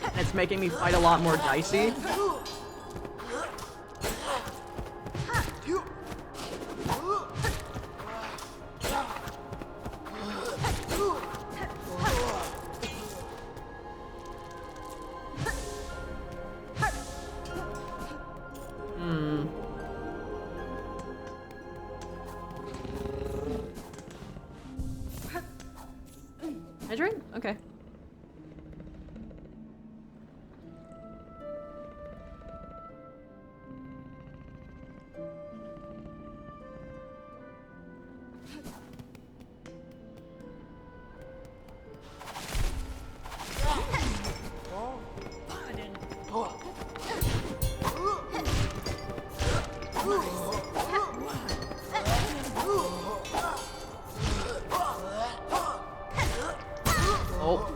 And it's making me fight a lot more dicey. Hydrate? Okay. Oh.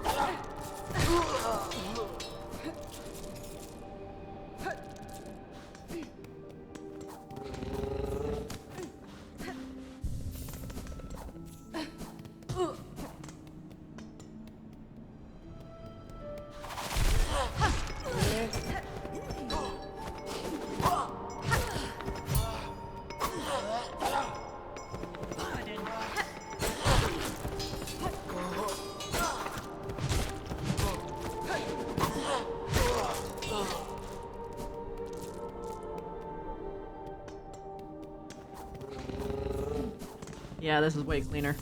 Yeah, this is way cleaner.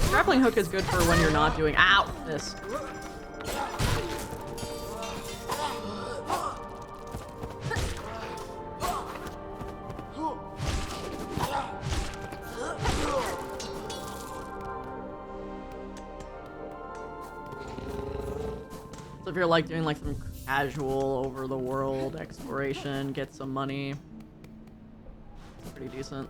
Grappling hook is good for when you're not doing— ow! This. So if you're like doing like some casual over the world exploration, get some money, it's pretty decent.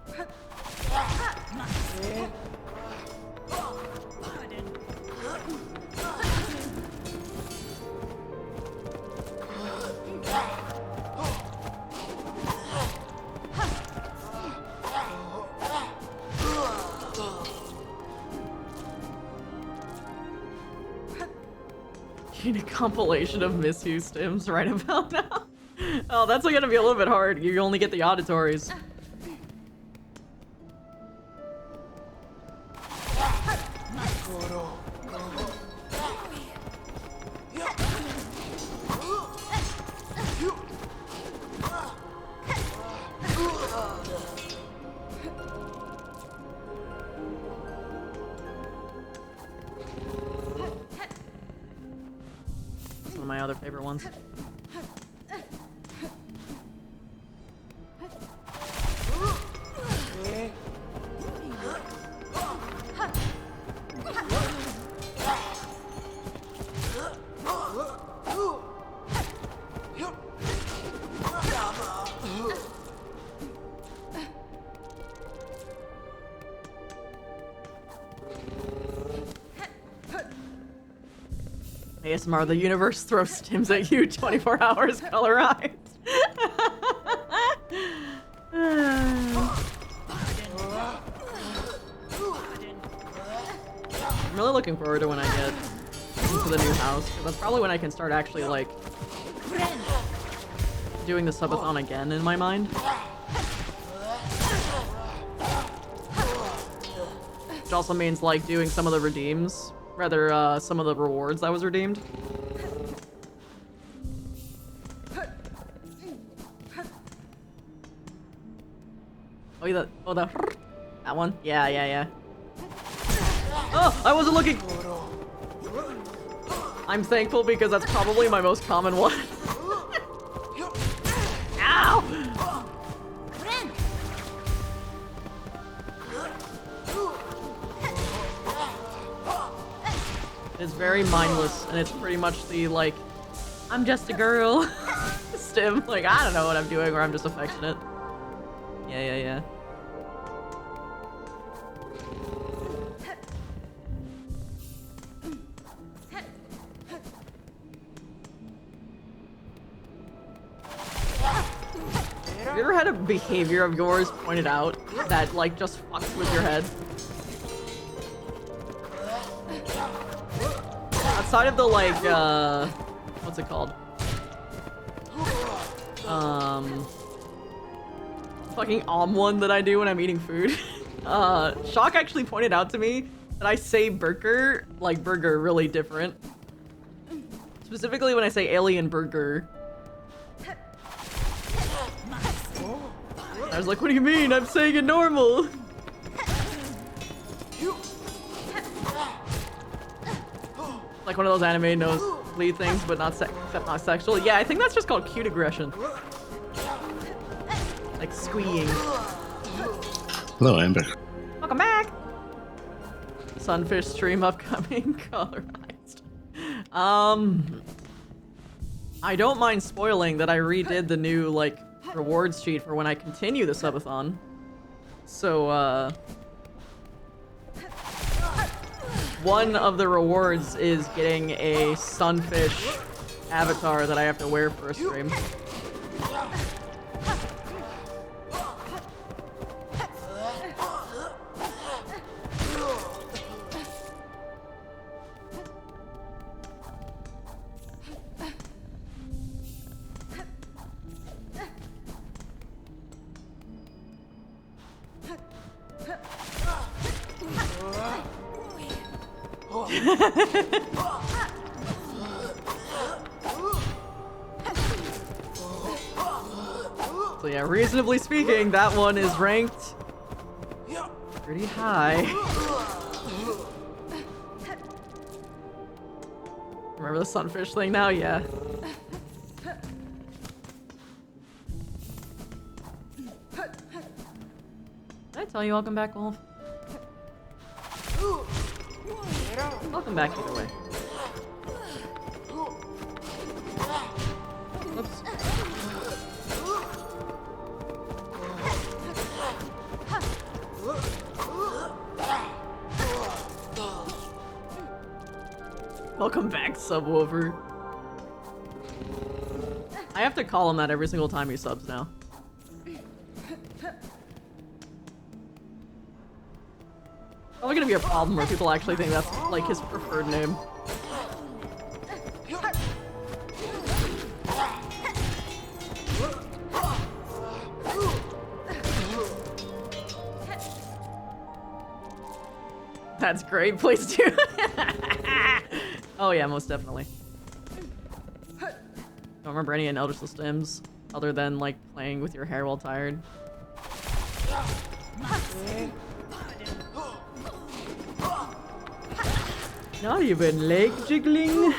You need a compilation of misuse stims right about now. Oh, that's gonna be a little bit hard. You only get the auditories. One of my other favorite ones. ASMR, the universe throws stims at you 24 hours colorized. I'm really looking forward to when I get into the new house, because that's probably when I can start actually, like, doing the subathon again in my mind. Which also means, like, doing some of the redeems. Rather, some of the rewards that was redeemed. Oh, that one? Yeah. Oh, I wasn't looking! I'm thankful because that's probably my most common one. Ow! It's very mindless, and it's pretty much the, like, I'm just a girl stim. Like, I don't know what I'm doing, or I'm just affectionate. Yeah. Have you ever had a behavior of yours pointed out that, like, just fucks with your head? Outside of the, like, what's it called? Fucking one that I do when I'm eating food. Shock actually pointed out to me that I say burger, like burger, really different. Specifically when I say alien burger. I was like, what do you mean? I'm saying it normal. Like one of those anime nosebleed things, but not except not sexual. Yeah, I think that's just called cute aggression. Like squeeing. Hello, Amber. Welcome back. Sunfish stream upcoming. Colorized. I don't mind spoiling that I redid the new like rewards sheet for when I continue the subathon. So one of the rewards is getting a sunfish avatar that I have to wear for a stream. So yeah, reasonably speaking, that one is ranked pretty high. Remember the sunfish thing now? Yeah. Did I tell you welcome back, Wolf? Welcome back either way. Oops. Welcome back, Subwoofer. I have to call him that every single time he subs now. Probably gonna be a problem where people actually think that's like his preferred name. That's great, please do. Oh yeah, most definitely. Don't remember any Elder Systems other than like playing with your hair while tired. Not even leg jiggling.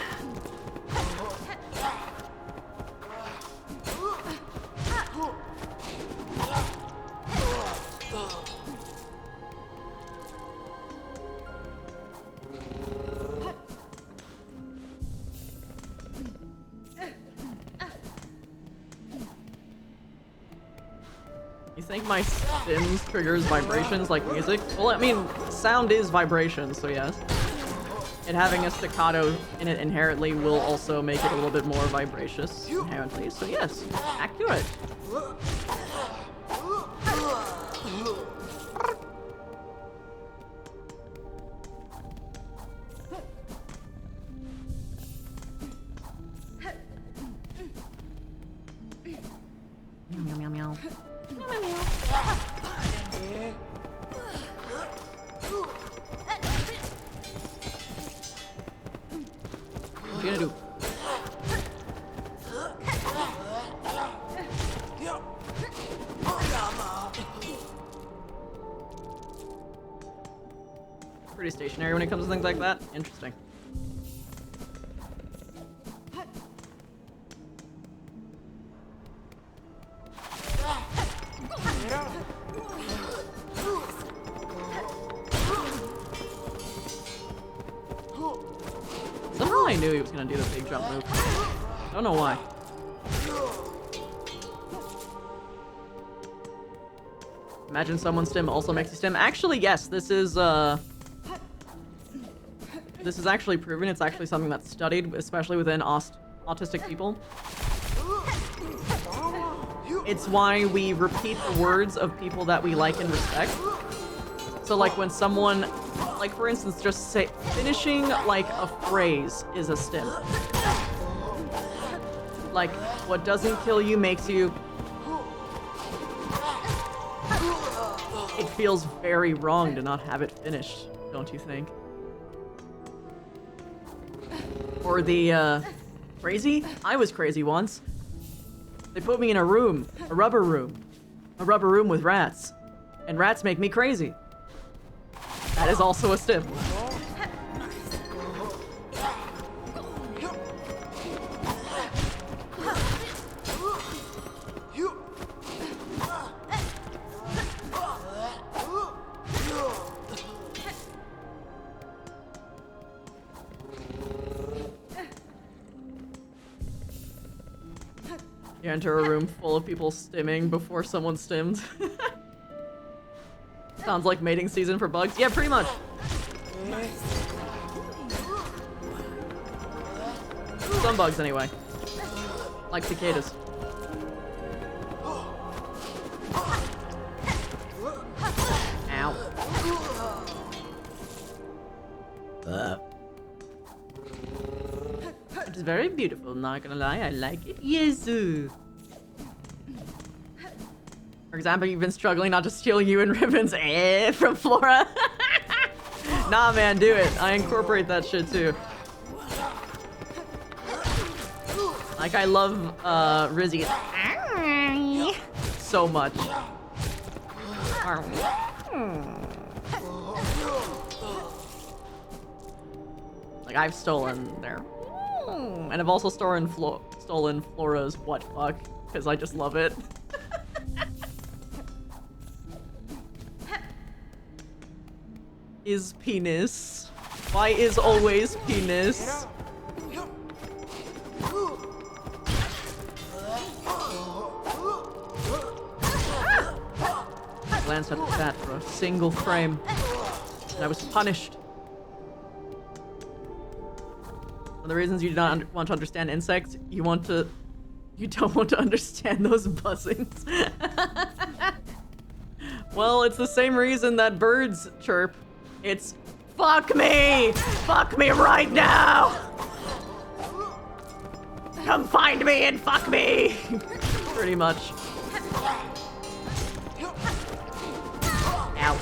You think my Sims triggers vibrations like music? Well, I mean, sound is vibration, so yes. And having a staccato in it inherently will also make it a little bit more vibracious inherently, so yes, accurate. Meow, meow, meow. Meow, meow. What are you gonna do? Pretty stationary when it comes to things like that. Interesting. Somehow I knew he was gonna do the big jump move. I don't know why. Imagine someone's stim also makes you stim. Actually, yes, this is actually proven. It's actually something that's studied, especially within autistic people. It's why we repeat the words of people that we like and respect. So like when someone, like for instance, just say, finishing like a phrase is a stim. Like, what doesn't kill you makes you... It feels very wrong to not have it finished, don't you think? Or the, crazy? I was crazy once. They put me in a room, a rubber room with rats. And rats make me crazy. That is also a stim. You enter a room full of people stimming before someone stimmed. Sounds like mating season for bugs. Yeah, pretty much. Some bugs, anyway. Like cicadas. Ow. It's very beautiful, not gonna lie. I like it. Yes. For example, you've been struggling not to steal you and ribbons from Flora. Nah, man, do it. I incorporate that shit too. Like, I love Rizzy so much. Like, I've stolen their... And I've also stolen Flora's what fuck, because I just love it. Is penis. Why is always penis? I glanced at the chat for a single frame, and I was punished. One of the reasons you do not want to understand insects, you don't want to understand those buzzings. Well, it's the same reason that birds chirp. It's, fuck me! Fuck me right now! Come find me and fuck me! Pretty much. Ow.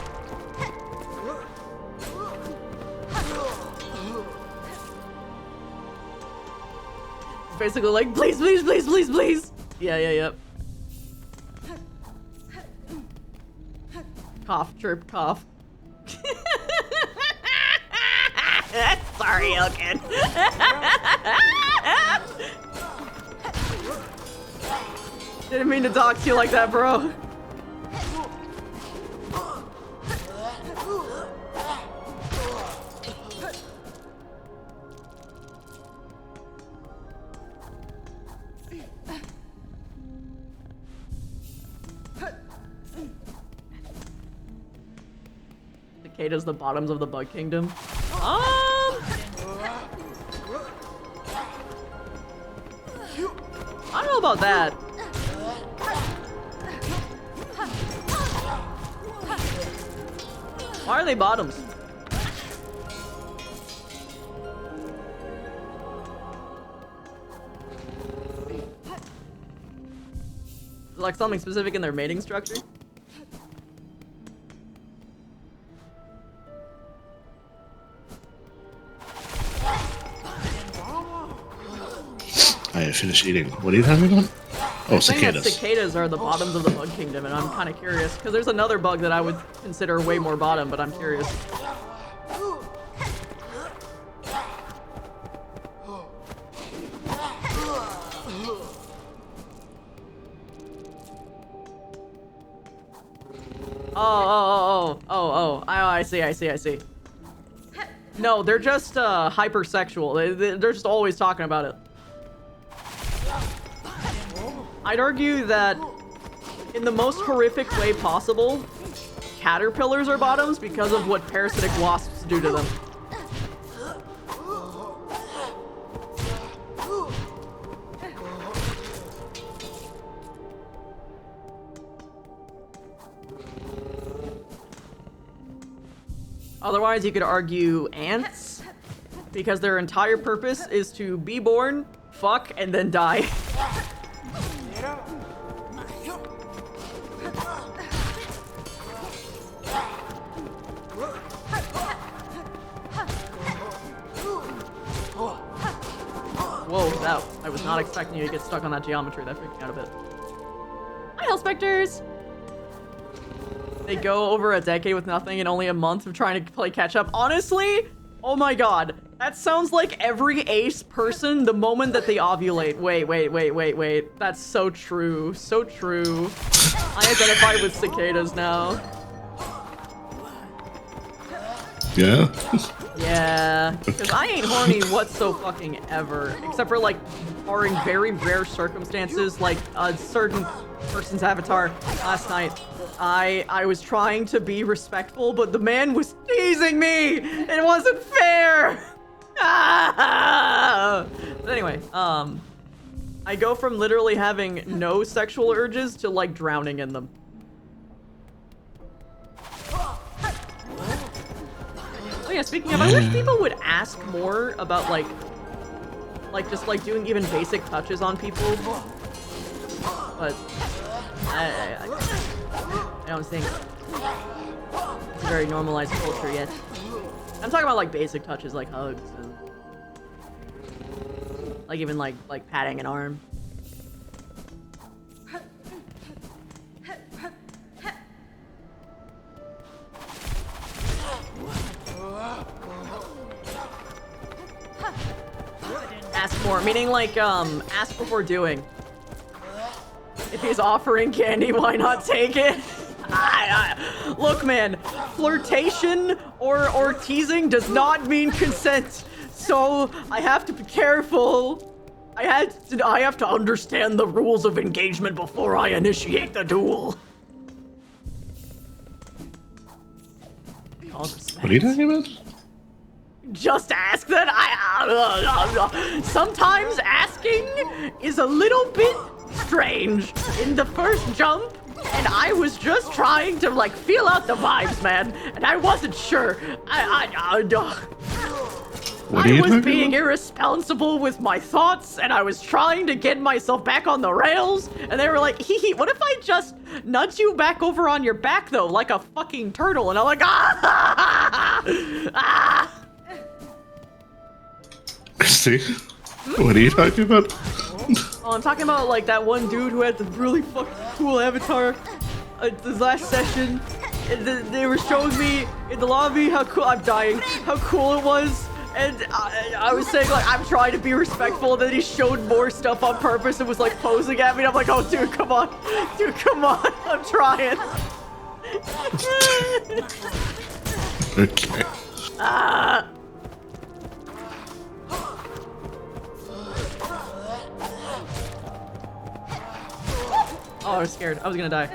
It's basically like, please, please, please, please, please! Yeah. Cough, chirp, cough. Sorry, Elkin. Didn't mean to talk to you like that, bro. Cicadas the bottoms of the bug kingdom. I don't know about that. Why are they bottoms? Like something specific in their mating structure? I finished eating. What are you talking about? Oh, cicadas. Cicadas are the bottoms of the bug kingdom, and I'm kind of curious because there's another bug that I would consider way more bottom, but I'm curious. Oh, I see. No, they're just hypersexual. They're just always talking about it. I'd argue that in the most horrific way possible, caterpillars are bottoms because of what parasitic wasps do to them. Otherwise, you could argue ants, because their entire purpose is to be born, fuck, and then die. Whoa, that, I was not expecting you to get stuck on that geometry. That freaked me out a bit. Hi, Hell Specters! They go over a decade with nothing and only a month of trying to play catch up. Honestly, oh my god. That sounds like every ace person the moment that they ovulate. Wait. That's so true. So true. I identify with cicadas now. Yeah? Yeah, because I ain't horny whatso-fucking-ever. Except for, like, barring very rare circumstances, like a certain person's avatar last night. I was trying to be respectful, but the man was teasing me! It wasn't fair! But anyway, I go from literally having no sexual urges to, like, drowning in them. Oh yeah, speaking of, I wish people would ask more about, like just, like, doing even basic touches on people. But, I don't think it's a very normalized culture yet. I'm talking about, like, basic touches, like hugs and, like, even, like patting an arm. Ask more, meaning like, ask before doing. If he's offering candy, why not take it? Look, man, flirtation or teasing does not mean consent, so I have to be careful. I have to understand the rules of engagement before I initiate the duel. What are you talking about? Just ask that. Sometimes asking is a little bit strange in the first jump, and I was just trying to, like, feel out the vibes, man, and I wasn't sure. I was being irresponsible with my thoughts, and I was trying to get myself back on the rails, and they were like, hee, what if I just nudge you back over on your back, though, like a fucking turtle? And I'm like, Christy, what are you talking about? Oh, I'm talking about, like, that one dude who had the really fucking cool avatar the last session. And they were showing me in the lobby how cool, I'm dying, how cool it was. And I was saying, like, I'm trying to be respectful, and then he showed more stuff on purpose and was, like, posing at me, and I'm like, oh, dude, come on. Dude, come on. I'm trying. Okay. Oh, I was scared. I was gonna die.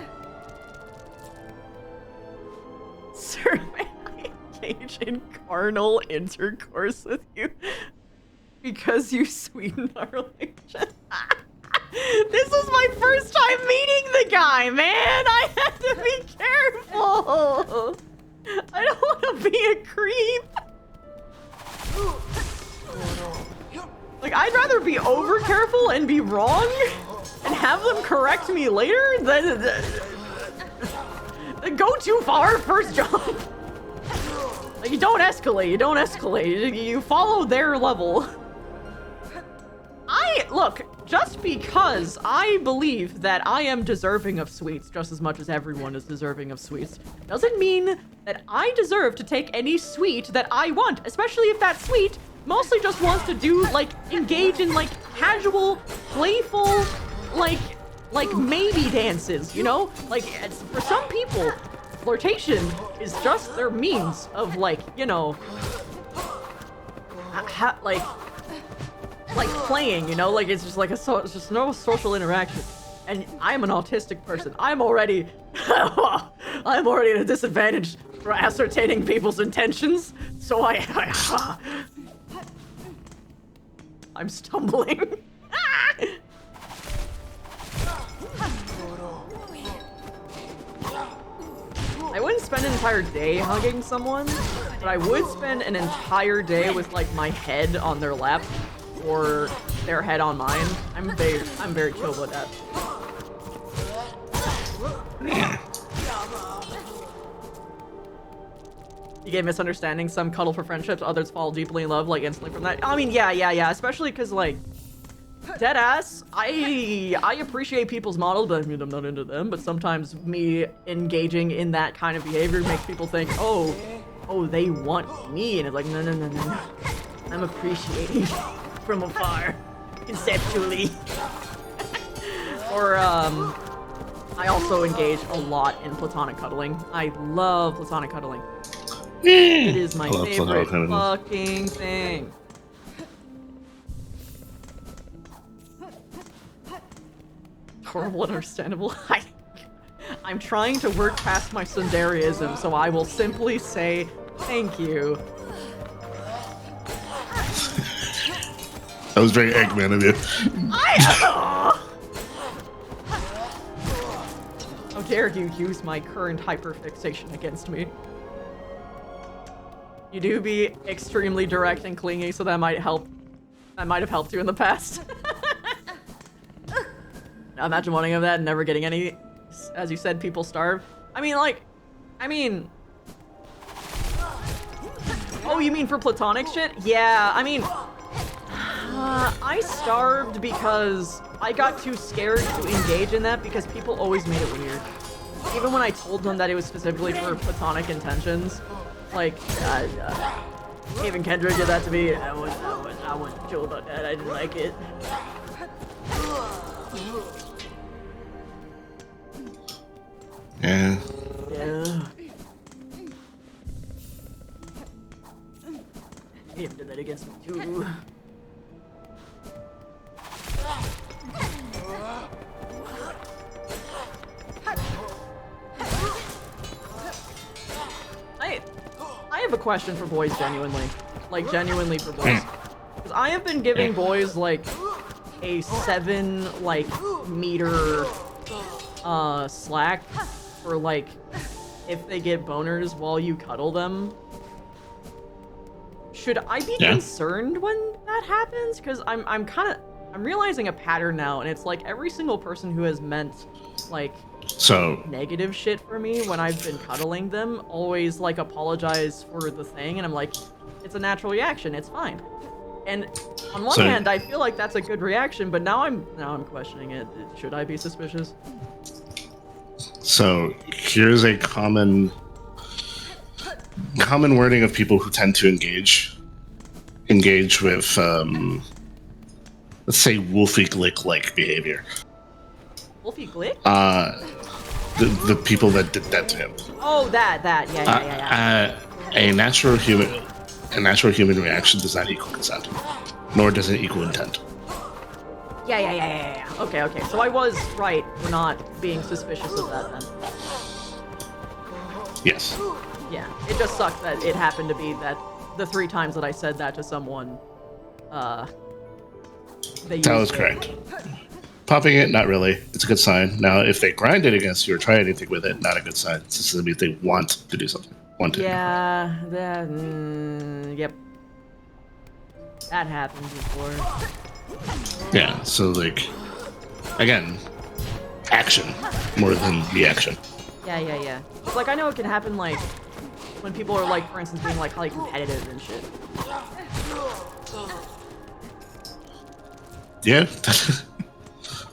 Sir, may I engage in carnal intercourse with you? Because you sweeten our relationship. This was my first time meeting the guy, man! I had to be careful! I don't want to be a creep! Like, I'd rather be over careful and be wrong and have them correct me later than go too far first jump. Like, you don't escalate, you follow their level. Look, just because I believe that I am deserving of sweets just as much as everyone is deserving of sweets, doesn't mean that I deserve to take any sweet that I want, especially if that sweet mostly just wants to do, like, engage in, like, casual, playful, like maybe dances, you know? Like, for some people, flirtation is just their means of, like, you know, like playing, you know? Like, it's just like it's just no social interaction. And I'm an autistic person. I'm already at a disadvantage for ascertaining people's intentions. So I'm stumbling. I wouldn't spend an entire day hugging someone, but I would spend an entire day with like my head on their lap or their head on mine. I'm very chill with that. You get misunderstandings. Some cuddle for friendships, others fall deeply in love, like instantly from that. I mean, yeah. Especially because, like, dead ass, I appreciate people's models, but I mean, I'm not into them. But sometimes me engaging in that kind of behavior makes people think, oh, they want me. And it's like, no. I'm appreciating from afar, conceptually. Or, I also engage a lot in platonic cuddling. I love platonic cuddling. It is my favorite fucking thing. Horrible and understandable. I'm trying to work past my Sundaryism, so I will simply say thank you. That was very Eggman of you. How dare you use my current hyperfixation against me? You do be extremely direct and clingy, so that might help. That might have helped you in the past. Now imagine wanting of that and never getting any. As you said, people starve. I mean, oh, you mean for platonic shit? Yeah, I mean, I starved because I got too scared to engage in that because people always made it weird. Even when I told them that it was specifically for platonic intentions. Like, even Kendra did that to me. I wasn't chill about that. I didn't like it. Yeah. He did that against me too. I have a question for boys, genuinely. Like, genuinely for boys. Because I have been giving boys, like, a 7, like, meter, slack for, like, if they get boners while you cuddle them. Should I be concerned when that happens? Because I'm realizing a pattern now, and it's like every single person who has meant, like, negative shit for me when I've been cuddling them always like apologize for the thing, and I'm like, it's a natural reaction, it's fine. And on one hand, I feel like that's a good reaction, but now I'm questioning it. Should I be suspicious? So here's a common wording of people who tend to engage with let's say Wolfie Glick-like behavior. Wolfie Glick? The people that did that to him. Oh, yeah. A natural human reaction does not equal consent, nor does it equal intent. Yeah. Okay. So I was right for not being suspicious of that then. Yes. Yeah, it just sucks that it happened to be that the 3 times that I said that to someone, that was correct. Popping it, not really. It's a good sign. Now, if they grind it against you or try anything with it, not a good sign. It's just means they want to do something. Yeah, yep. That happened before. Yeah, so, like, again, action more than reaction. Yeah. It's like, I know it can happen, like, when people are, like, for instance, being, like, highly competitive and shit. Yeah.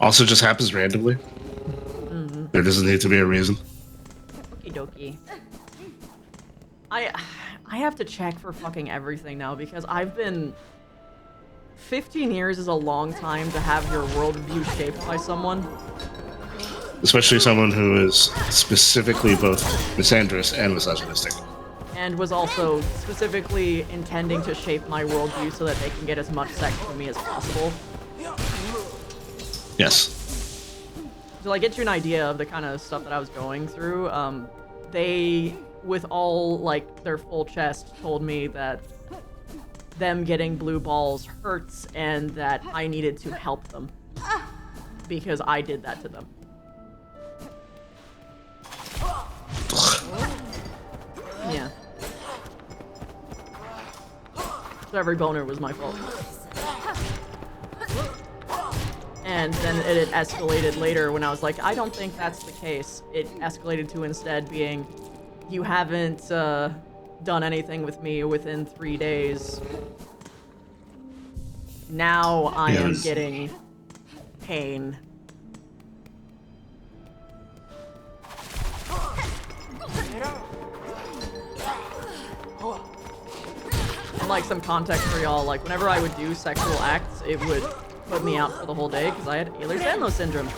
Also just happens randomly. There doesn't need to be a reason. Okie dokie. I have to check for fucking everything now because I've been... 15 years is a long time to have your worldview shaped by someone. Especially someone who is specifically both misandrous and misogynistic. And was also specifically intending to shape my worldview so that they can get as much sex from me as possible. Yes. To like get you an idea of the kind of stuff that I was going through, they, with all like their full chest, told me that them getting blue balls hurts and that I needed to help them because I did that to them. every boner was my fault. And then it escalated later when I was like, I don't think that's the case. It escalated to instead being, you haven't done anything with me within 3 days. Now I am getting pain. And like some context for y'all, like whenever I would do sexual acts, it would put me out for the whole day because I had Ehlers-Danlos syndrome,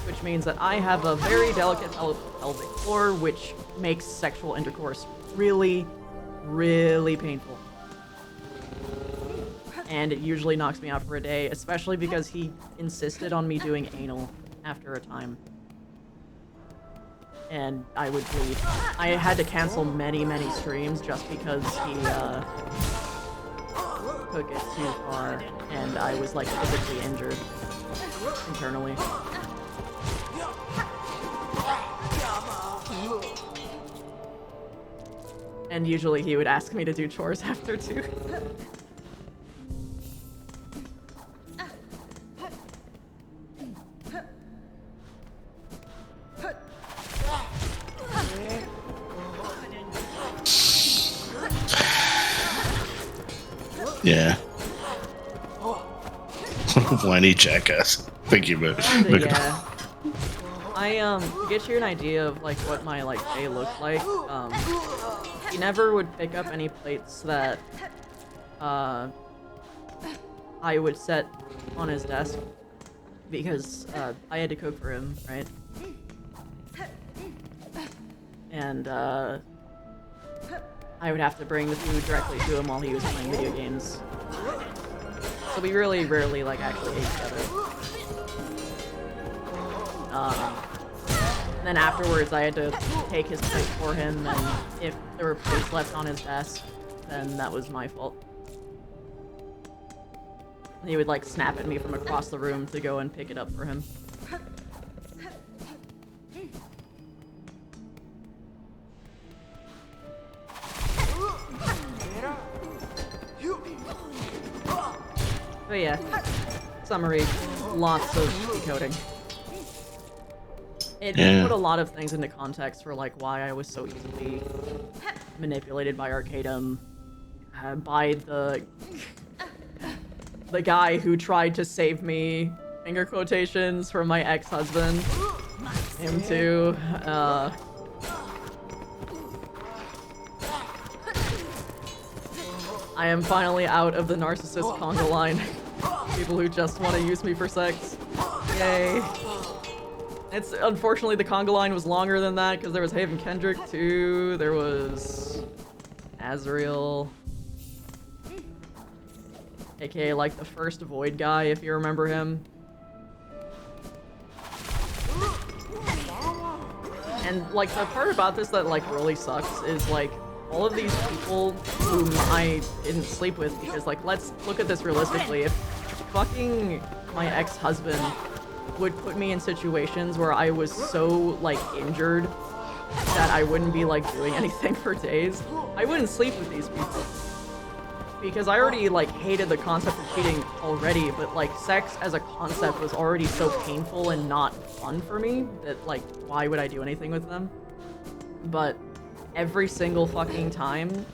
which means that I have a very delicate pelvic floor, which makes sexual intercourse really, really painful. And it usually knocks me out for a day, especially because he insisted on me doing anal after a time. And I would bleed. I had to cancel many, many streams just because he took it too far, and I was like physically injured internally. And usually he would ask me to do chores after too. Yeah. Whiny jackass. Thank you, man. Yeah. To get you an idea of like what my like day looked like, he never would pick up any plates that I would set on his desk because I had to cook for him, right? And I would have to bring the food directly to him while he was playing video games. So we really rarely like actually ate together. Then afterwards I had to take his plate for him, and if there were plates left on his desk, then that was my fault. He would like snap at me from across the room to go and pick it up for him. But yeah, summary, lots of decoding. It put a lot of things into context for like why I was so easily manipulated by Arcadum, by the guy who tried to save me, finger quotations, from my ex-husband. Him too. I am finally out of the narcissist conga line. People who just want to use me for sex. Yay. It's unfortunately the conga line was longer than that because there was Haven Kendrick too. There was Azrael, aka like the first Void guy, if you remember him. And like the part about this that like really sucks is like all of these people whom I didn't sleep with, because like let's look at this realistically. If fucking my ex-husband would put me in situations where I was so like injured that I wouldn't be like doing anything for days, I wouldn't sleep with these people. Because I already like hated the concept of cheating already, but like sex as a concept was already so painful and not fun for me that like why would I do anything with them? But every single fucking time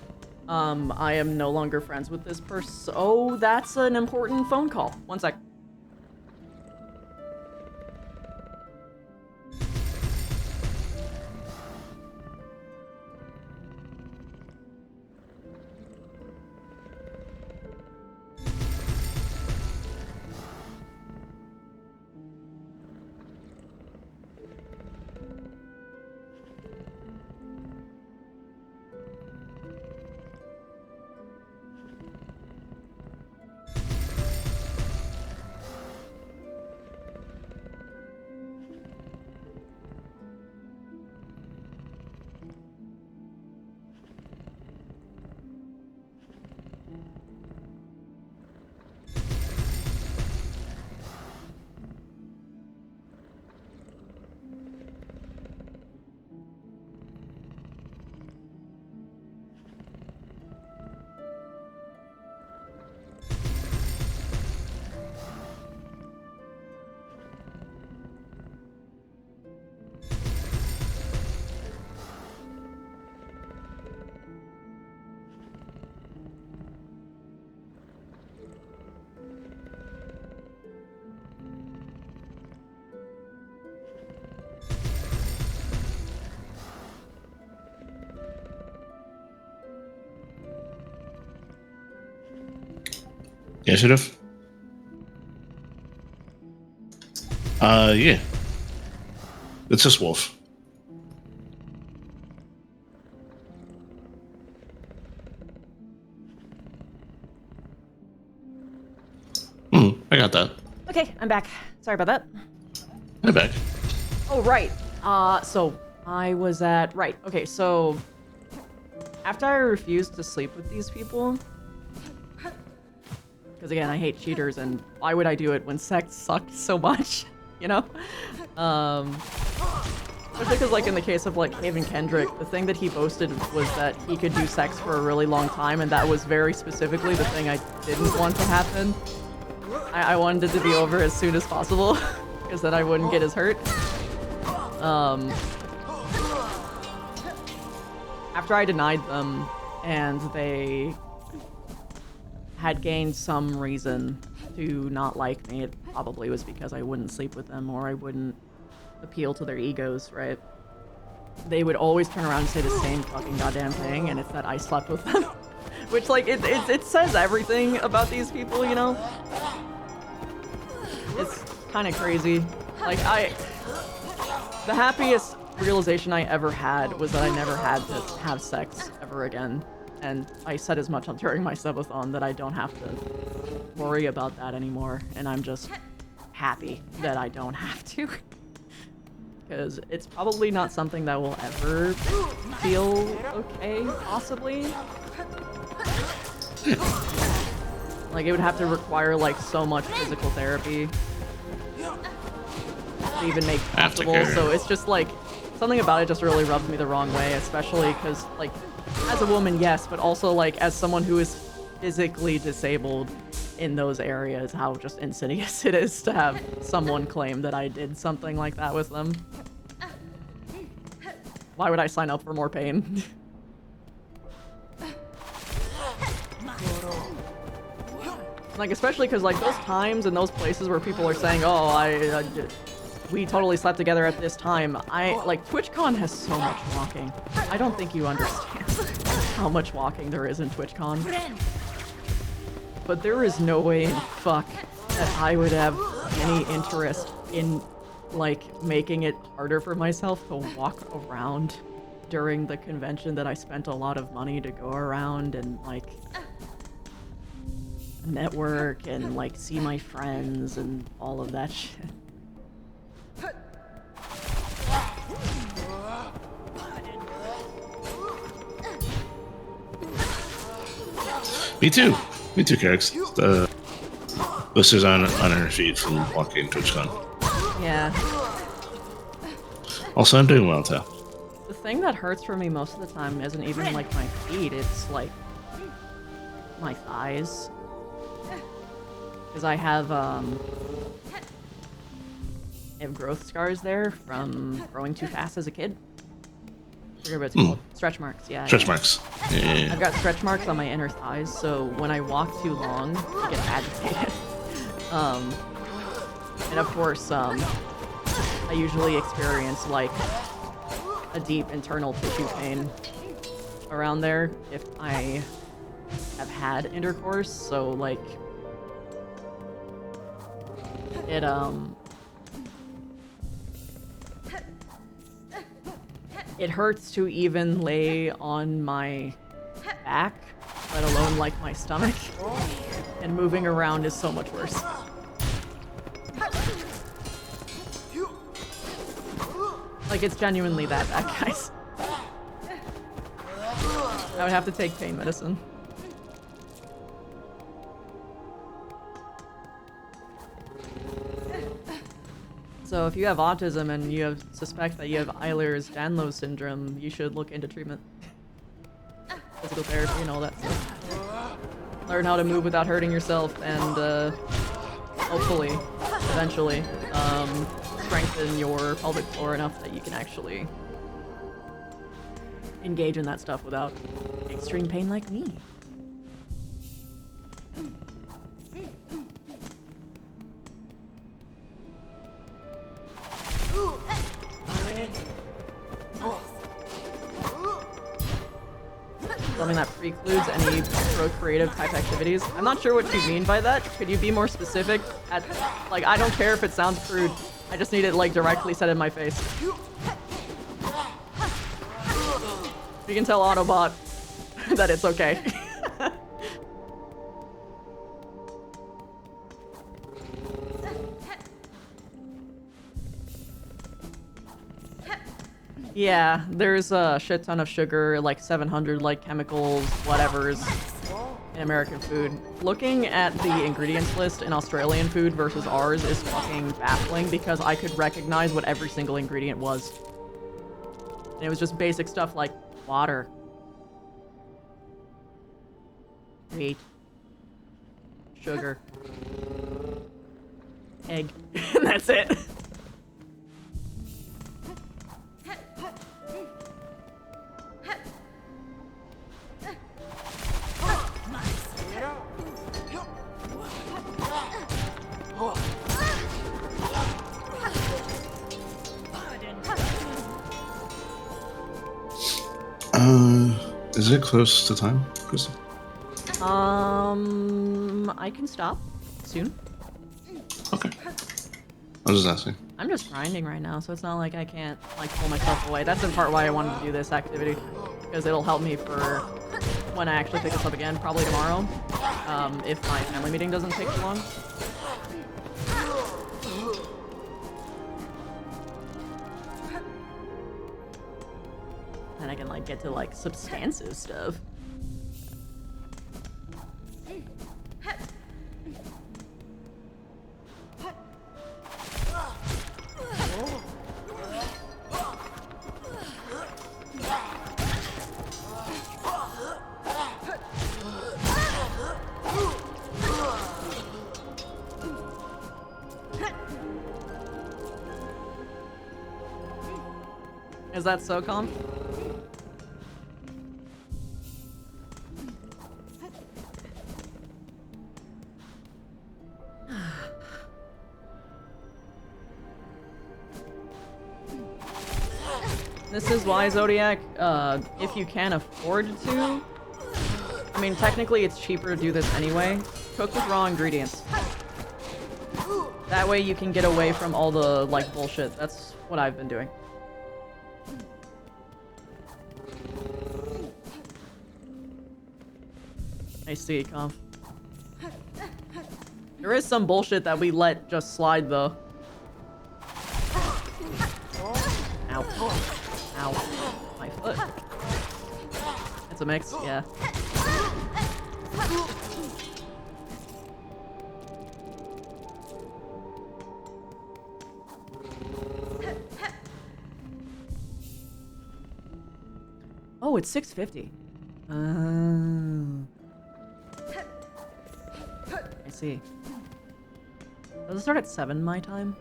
I am no longer friends with this person. Oh, that's an important phone call. One sec. Initiative? Yeah. It's just Wolf. I got that. Okay, I'm back. Sorry about that. I'm back. Oh, right. So I was at... Right, okay, so... After I refused to sleep with these people... Because again, I hate cheaters, and why would I do it when sex sucked so much? You know? Especially because, like, in the case of, like, Haven Kendrick, the thing that he boasted was that he could do sex for a really long time, and that was very specifically the thing I didn't want to happen. I wanted it to be over as soon as possible, because then I wouldn't get as hurt. After I denied them, and they had gained some reason to not like me, it probably was because I wouldn't sleep with them, or I wouldn't appeal to their egos, right? They would always turn around and say the same fucking goddamn thing, and it's that I slept with them. Which, like, it says everything about these people, you know? It's kind of crazy. Like, the happiest realization I ever had was that I never had to have sex ever again. And I said as much during my subathon that I don't have to worry about that anymore. And I'm just happy that I don't have to. Because it's probably not something that will ever feel okay, possibly. Like, it would have to require, like, so much physical therapy to even make it possible. So it's just, like, something about it just really rubs me the wrong way, especially because, like, as a woman, yes, but also, like, as someone who is physically disabled in those areas, how just insidious it is to have someone claim that I did something like that with them. Why would I sign up for more pain? Like, especially because, like, those times and those places where people are saying, oh, we totally slept together at this time. Like, TwitchCon has so much walking. I don't think you understand how much walking there is in TwitchCon. But there is no way in fuck that I would have any interest in, like, making it harder for myself to walk around during the convention that I spent a lot of money to go around and, like, network and, like, see my friends and all of that shit. Me too, Carix. The blisters on her feet from walking TwitchCon. Yeah. Also, I'm doing well, too. The thing that hurts for me most of the time isn't even, like, my feet, it's, like, my thighs. Because I have growth scars there from growing too fast as a kid. I forget what it's called. Stretch marks, yeah. Stretch marks. Yeah. I've got stretch marks on my inner thighs, so when I walk too long, I get agitated. And of course, I usually experience, like, a deep internal tissue pain around there if I have had intercourse, so, like, it hurts to even lay on my back, let alone, like, my stomach. And moving around is so much worse. Like, it's genuinely that bad, guys. I would have to take pain medicine. So if you have autism and you suspect that you have Ehlers-Danlos syndrome, you should look into treatment. Physical therapy and all that stuff. Learn how to move without hurting yourself and, hopefully, eventually, strengthen your pelvic floor enough that you can actually engage in that stuff without extreme pain like me. something that precludes any procreative type activities. I'm not sure what you mean by that. Could you be more specific? Like, I don't care if it sounds crude. I just need it, like, directly said in my face. You can tell Autobot that it's okay. Yeah, there's a shit ton of sugar, like 700 like chemicals, whatever's in American food. Looking at the ingredients list in Australian food versus ours is fucking baffling because I could recognize what every single ingredient was. And it was just basic stuff like water, wheat, sugar, egg, and that's it. Is it close to time, Crystal? I can stop soon. Okay. I was just asking. I'm just grinding right now, so it's not like I can't, like, pull myself away. That's in part why I wanted to do this activity, because it'll help me for when I actually pick this up again, probably tomorrow, if my family meeting doesn't take too long. Then I can, like, get to, like, substantive stuff. Is that so calm? This is why, Zodiac, if you can afford to, I mean, technically it's cheaper to do this anyway, cook with raw ingredients. That way you can get away from all the, like, bullshit. That's what I've been doing. I see, Conf. There is some bullshit that we let just slide, though. Ow. Ow. My foot. It's a mix, yeah. Oh, it's 6:50. I see. Does it start at 7 my time?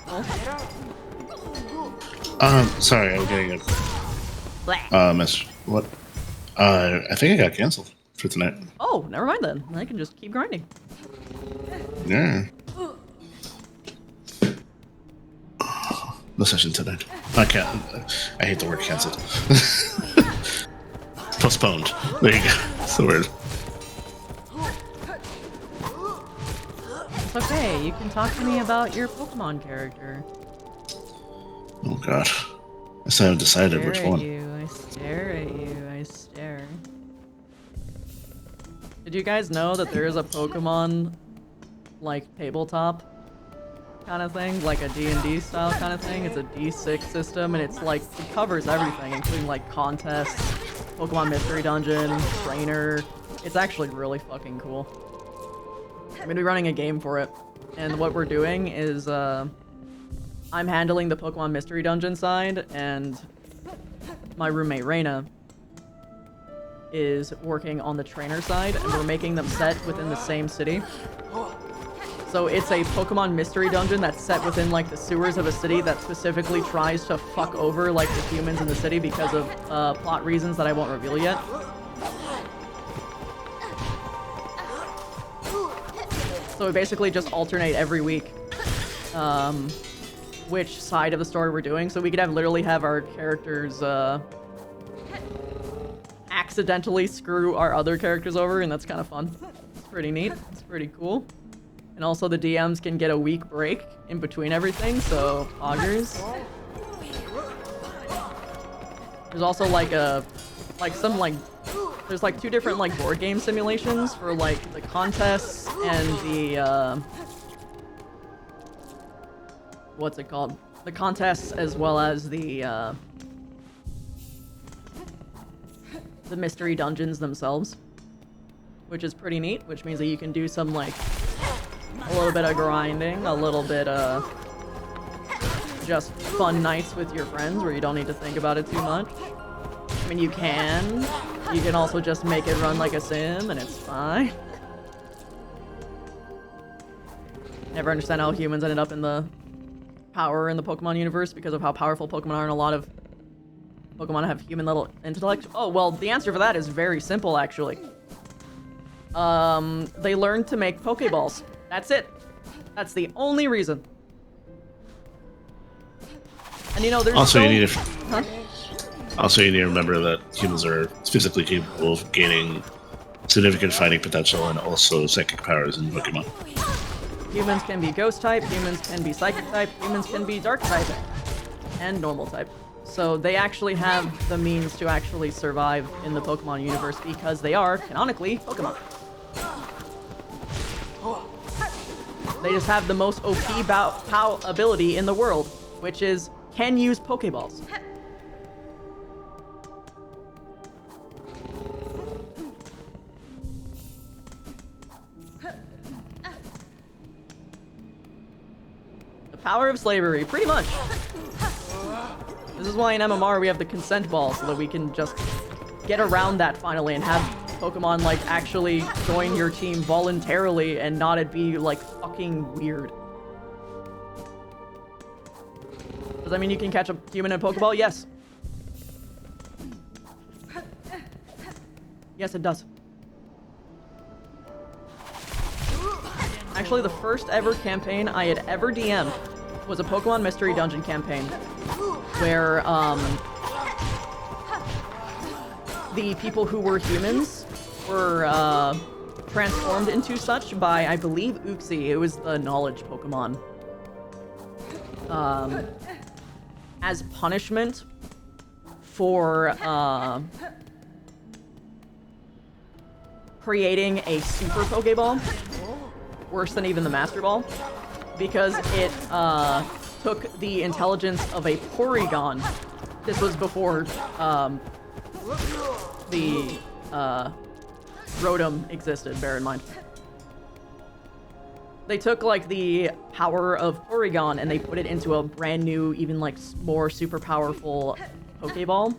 Oh. Sorry, I'm getting a message. What? I think I got canceled for tonight. Oh, never mind then. I can just keep grinding. Yeah. No session tonight. I can't. I hate the word canceled. Postponed. There you go. That's the word. It's okay, you can talk to me about your Pokemon character. Oh god. I still haven't decided which one. I stare at you, I stare. Did you guys know that there is a Pokemon, like, tabletop kind of thing? Like a D&D style kind of thing? It's a D6 system, and it's like, it covers everything, including like contests, Pokemon Mystery Dungeon, Trainer. It's actually really fucking cool. I'm gonna be running a game for it, and what we're doing is, I'm handling the Pokemon Mystery Dungeon side, and my roommate Reina is working on the trainer side, and we're making them set within the same city. So it's a Pokemon Mystery Dungeon that's set within, like, the sewers of a city that specifically tries to fuck over, like, the humans in the city because of plot reasons that I won't reveal yet. So we basically just alternate every week which side of the story we're doing, so we could literally have our characters accidentally screw our other characters over, and that's kind of fun. It's pretty neat. It's pretty cool. And also the DMs can get a week break in between everything, so augers. There's also there's like 2 different like board game simulations for like the contests and the what's it called? The contests as well as the mystery dungeons themselves, which is pretty neat, which means that you can do some like a little bit of grinding, a little bit just fun nights with your friends where you don't need to think about it too much. I mean, you can also just make it run like a sim and it's fine. Never understand how humans ended up in the power in the Pokemon universe because of how powerful Pokemon are, and a lot of Pokemon have human level intellect. Oh, well, the answer for that is very simple, actually. They learned to make Pokeballs. That's it. That's the only reason. And you know, there's also, so... you need to... Also, you need to remember that humans are physically capable of gaining significant fighting potential and also psychic powers in Pokemon. Humans can be ghost type, humans can be psychic type, humans can be dark type, and normal type. So they actually have the means to actually survive in the Pokemon universe because they are, canonically, Pokemon. They just have the most OP POW ability in the world, which is can use Pokeballs. The power of slavery, pretty much. This is why in MMR we have the consent ball, so that we can just get around that finally and have Pokemon like actually join your team voluntarily and not it be like fucking weird. Does that mean you can catch a human in a Pokeball? Yes. Yes, it does. Actually, the first ever campaign I had ever DM'd was a Pokemon Mystery Dungeon campaign where the people who were humans were transformed into such by, I believe, Uxie. It was the knowledge Pokemon. As punishment for creating a Super Pokeball, worse than even the Master Ball, because it took the intelligence of a Porygon. This was before the Rotom existed, bear in mind. They took like the power of Porygon and they put it into a brand new, even like more super powerful Pokeball,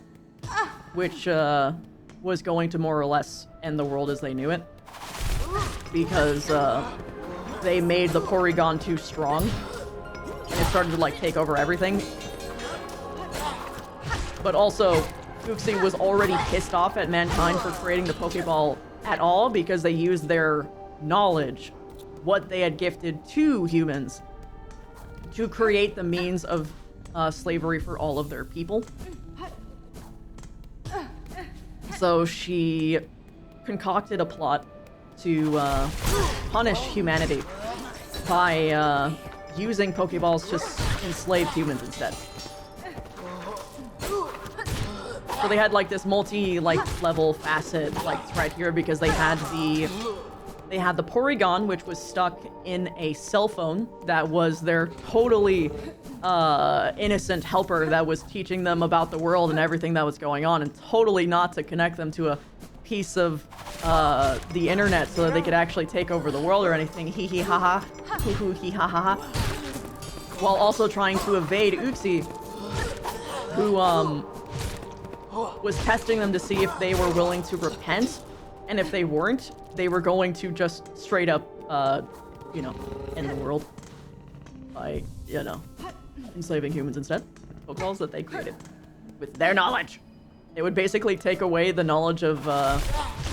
which was going to more or less end the world as they knew it, because they made the Porygon too strong and it started to like take over everything. But also, Uxie was already pissed off at mankind for creating the Pokeball at all because they used their knowledge, what they had gifted to humans, to create the means of slavery for all of their people. So she concocted a plot to punish humanity by using Pokeballs to enslave humans instead. So they had like this multi-level facet threat here because they had the Porygon, which was stuck in a cell phone that was their totally innocent helper that was teaching them about the world and everything that was going on, and totally not to connect them to a piece of the internet so that they could actually take over the world or anything. Hee hee ha ha. Hoo hoo hee ha ha ha. While also trying to evade Uxie, who was testing them to see if they were willing to repent, and if they weren't, they were going to just straight up, end the world by, enslaving humans instead. Pokeballs that they created with their knowledge. It would basically take away the knowledge of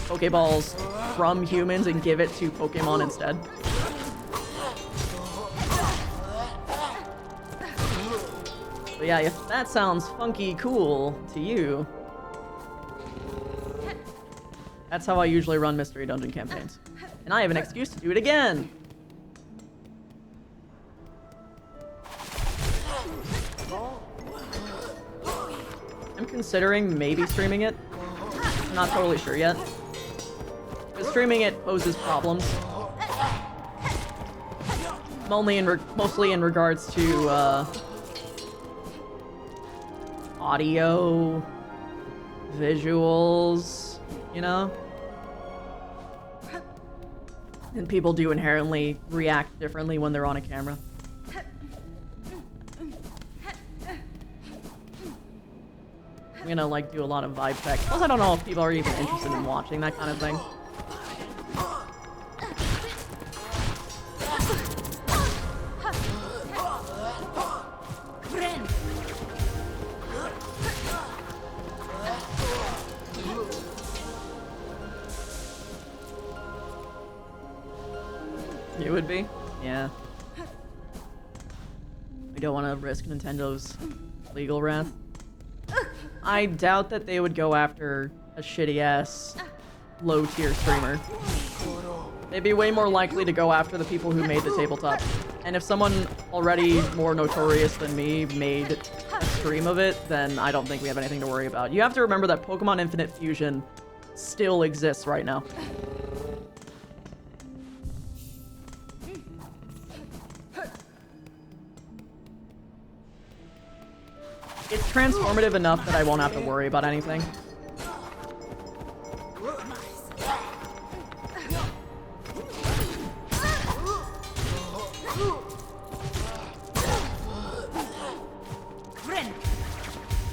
Pokeballs from humans and give it to Pokemon instead. But yeah, if that sounds funky cool to you, That's how I usually run mystery dungeon campaigns. And I have an excuse to do it again! I'm considering maybe streaming it. I'm not totally sure yet. But streaming it poses problems. Mostly in regards to, audio, visuals, you know? And people do inherently react differently when they're on a camera. I'm gonna, like, do a lot of vibe check. Plus, I don't know if people are even interested in watching that kind of thing. You would be? Yeah. I don't want to risk Nintendo's legal wrath. I doubt that they would go after a shitty-ass, low-tier streamer. They'd be way more likely to go after the people who made the tabletop. And if someone already more notorious than me made a stream of it, then I don't think we have anything to worry about. You have to remember that Pokemon Infinite Fusion still exists right now. It's transformative enough that I won't have to worry about anything.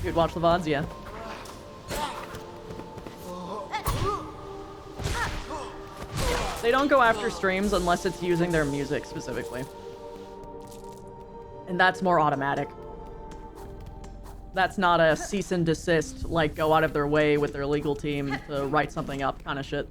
You'd watch the VODs, yeah. They don't go after streams unless it's using their music specifically. And that's more automatic. That's not a cease and desist, like go out of their way with their legal team to write something up kind of shit.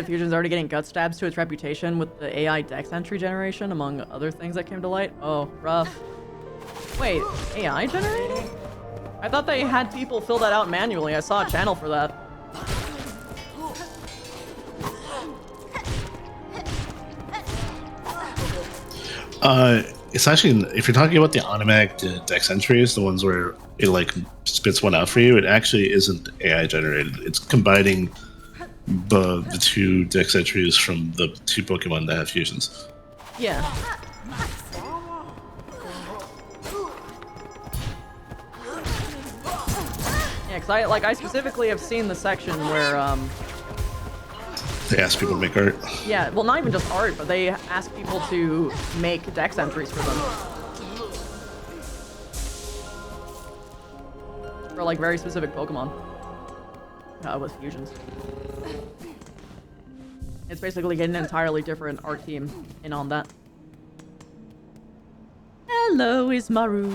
Fusion's already getting gut stabs to its reputation with the AI dex entry generation, among other things that came to light. Oh, rough. Wait, AI generated? I thought they had people fill that out manually. I saw a channel for that. It's actually, if you're talking about the automatic dex entries, the ones where it like spits one out for you, it actually isn't AI generated. It's combining the two dex entries from the two Pokemon that have fusions. Yeah. Yeah, because I specifically have seen the section where they ask people to make art. Yeah, well, not even just art, but they ask people to make dex entries for them. For like very specific Pokemon. With fusions. It's basically getting an entirely different art team in on that. Hello, Ismaru.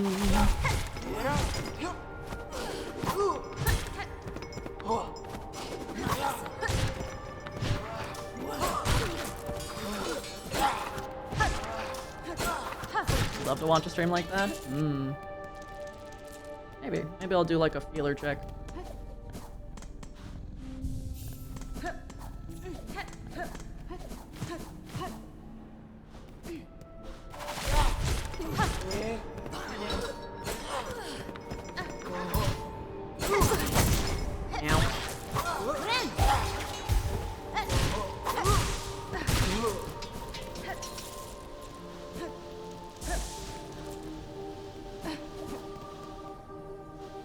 Love to watch a stream like that? Maybe I'll do like a feeler check.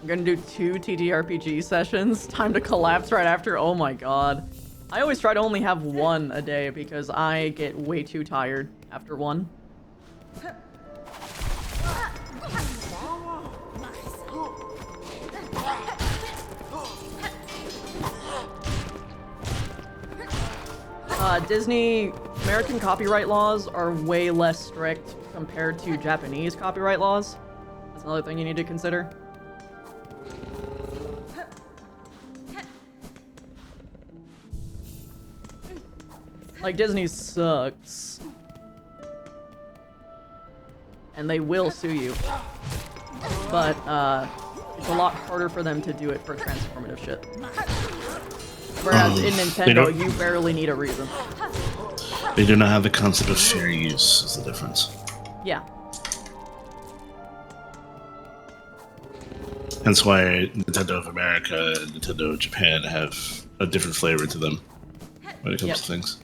I'm gonna do 2 TTRPG sessions. Time to collapse right after. Oh my god. I always try to only have 1 a day because I get way too tired after 1. Disney, American copyright laws are way less strict compared to Japanese copyright laws. That's another thing you need to consider. Like, Disney sucks. And they will sue you. But, it's a lot harder for them to do it for transformative shit. Whereas in Nintendo, you barely need a reason. They do not have the concept of fair use, is the difference. Yeah. Hence why Nintendo of America and Nintendo of Japan have a different flavor to them when it comes to things.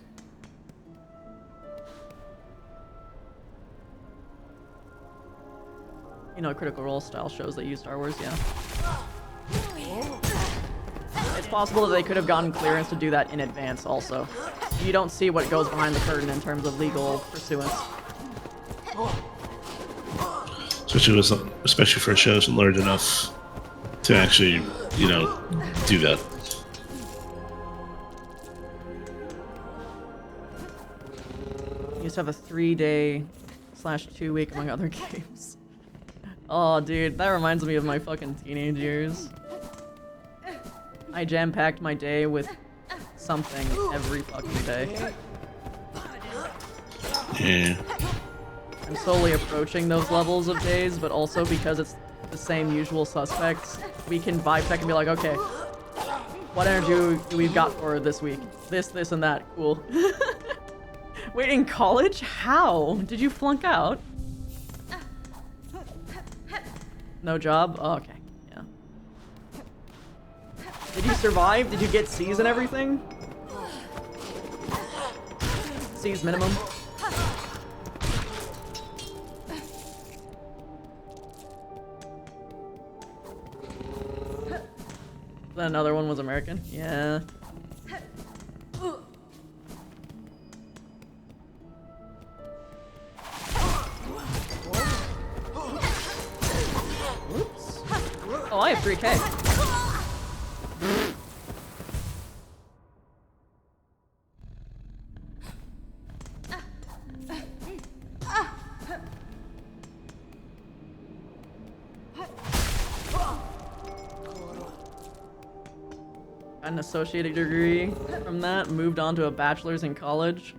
You know, Critical Role style shows that use Star Wars, yeah. It's possible that they could have gotten clearance to do that in advance also. You don't see what goes behind the curtain in terms of legal pursuance. Especially for shows large enough to actually, you know, do that. You used to have a 3-day/2-week among other games. Oh, dude, that reminds me of my fucking teenage years. I jam-packed my day with something every fucking day. Yeah. I'm slowly approaching those levels of days, but also because it's the same usual suspects, we can vibe check and be like, okay, what energy do we got for this week? This, and that. Cool. Wait, in college? How? Did you flunk out? No job? Oh, okay. Yeah. Did you survive? Did you get C's and everything? C's minimum. Then another one was American? Yeah. Oops. Oh, I have 3K. Got an associated degree from that, moved on to a bachelor's in college.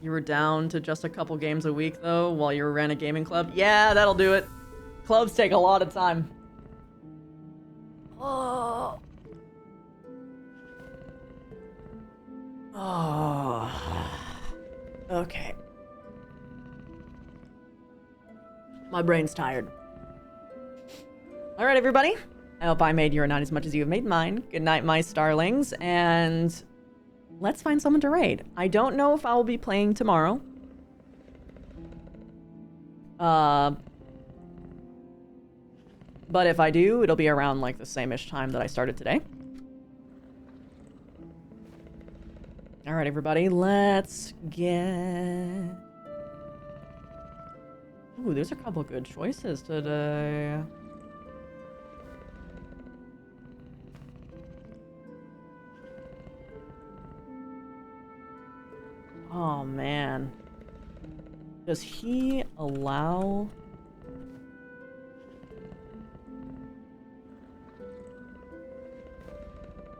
You were down to just a couple games a week though, while you ran a gaming club. Yeah, that'll do it. Clubs take a lot of time. Oh. Oh. Okay. My brain's tired. All right, everybody. I hope I made your night as much as you have made mine. Good night, my starlings, and let's find someone to raid. I don't know if I will be playing tomorrow. But if I do, it'll be around like the same-ish time that I started today. All right, everybody, let's get... Ooh, there's a couple good choices today. Oh, man. Does he allow...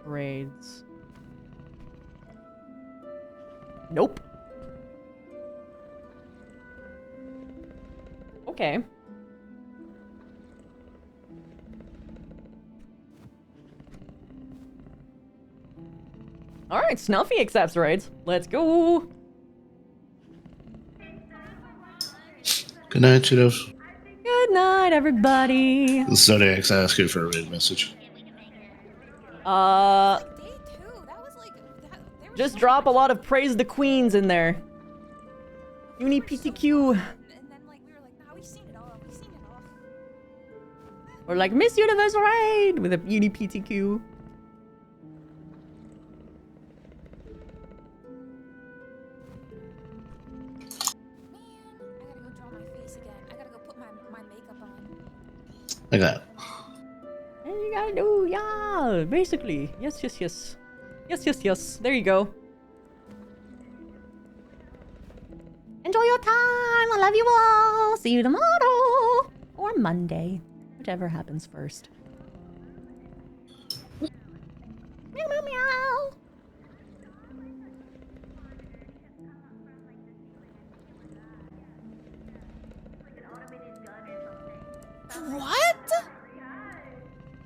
raids? Nope. Okay. All right, Snuffy accepts raids. Let's go. Good night, Cheetos. Good night, everybody. Zodiac's asking for a raid message. Just drop a lot of praise the queens in there. Uni PTQ. And then like we were like, nah, we've seen it all. We've seen it all. Or like Miss Universe raid with a Uni PTQ. I got it. And you gotta do, yeah, basically. Yes. Yes. There you go. Enjoy your time. I love you all. See you tomorrow or Monday, whichever happens first. Meow, meow, meow. What?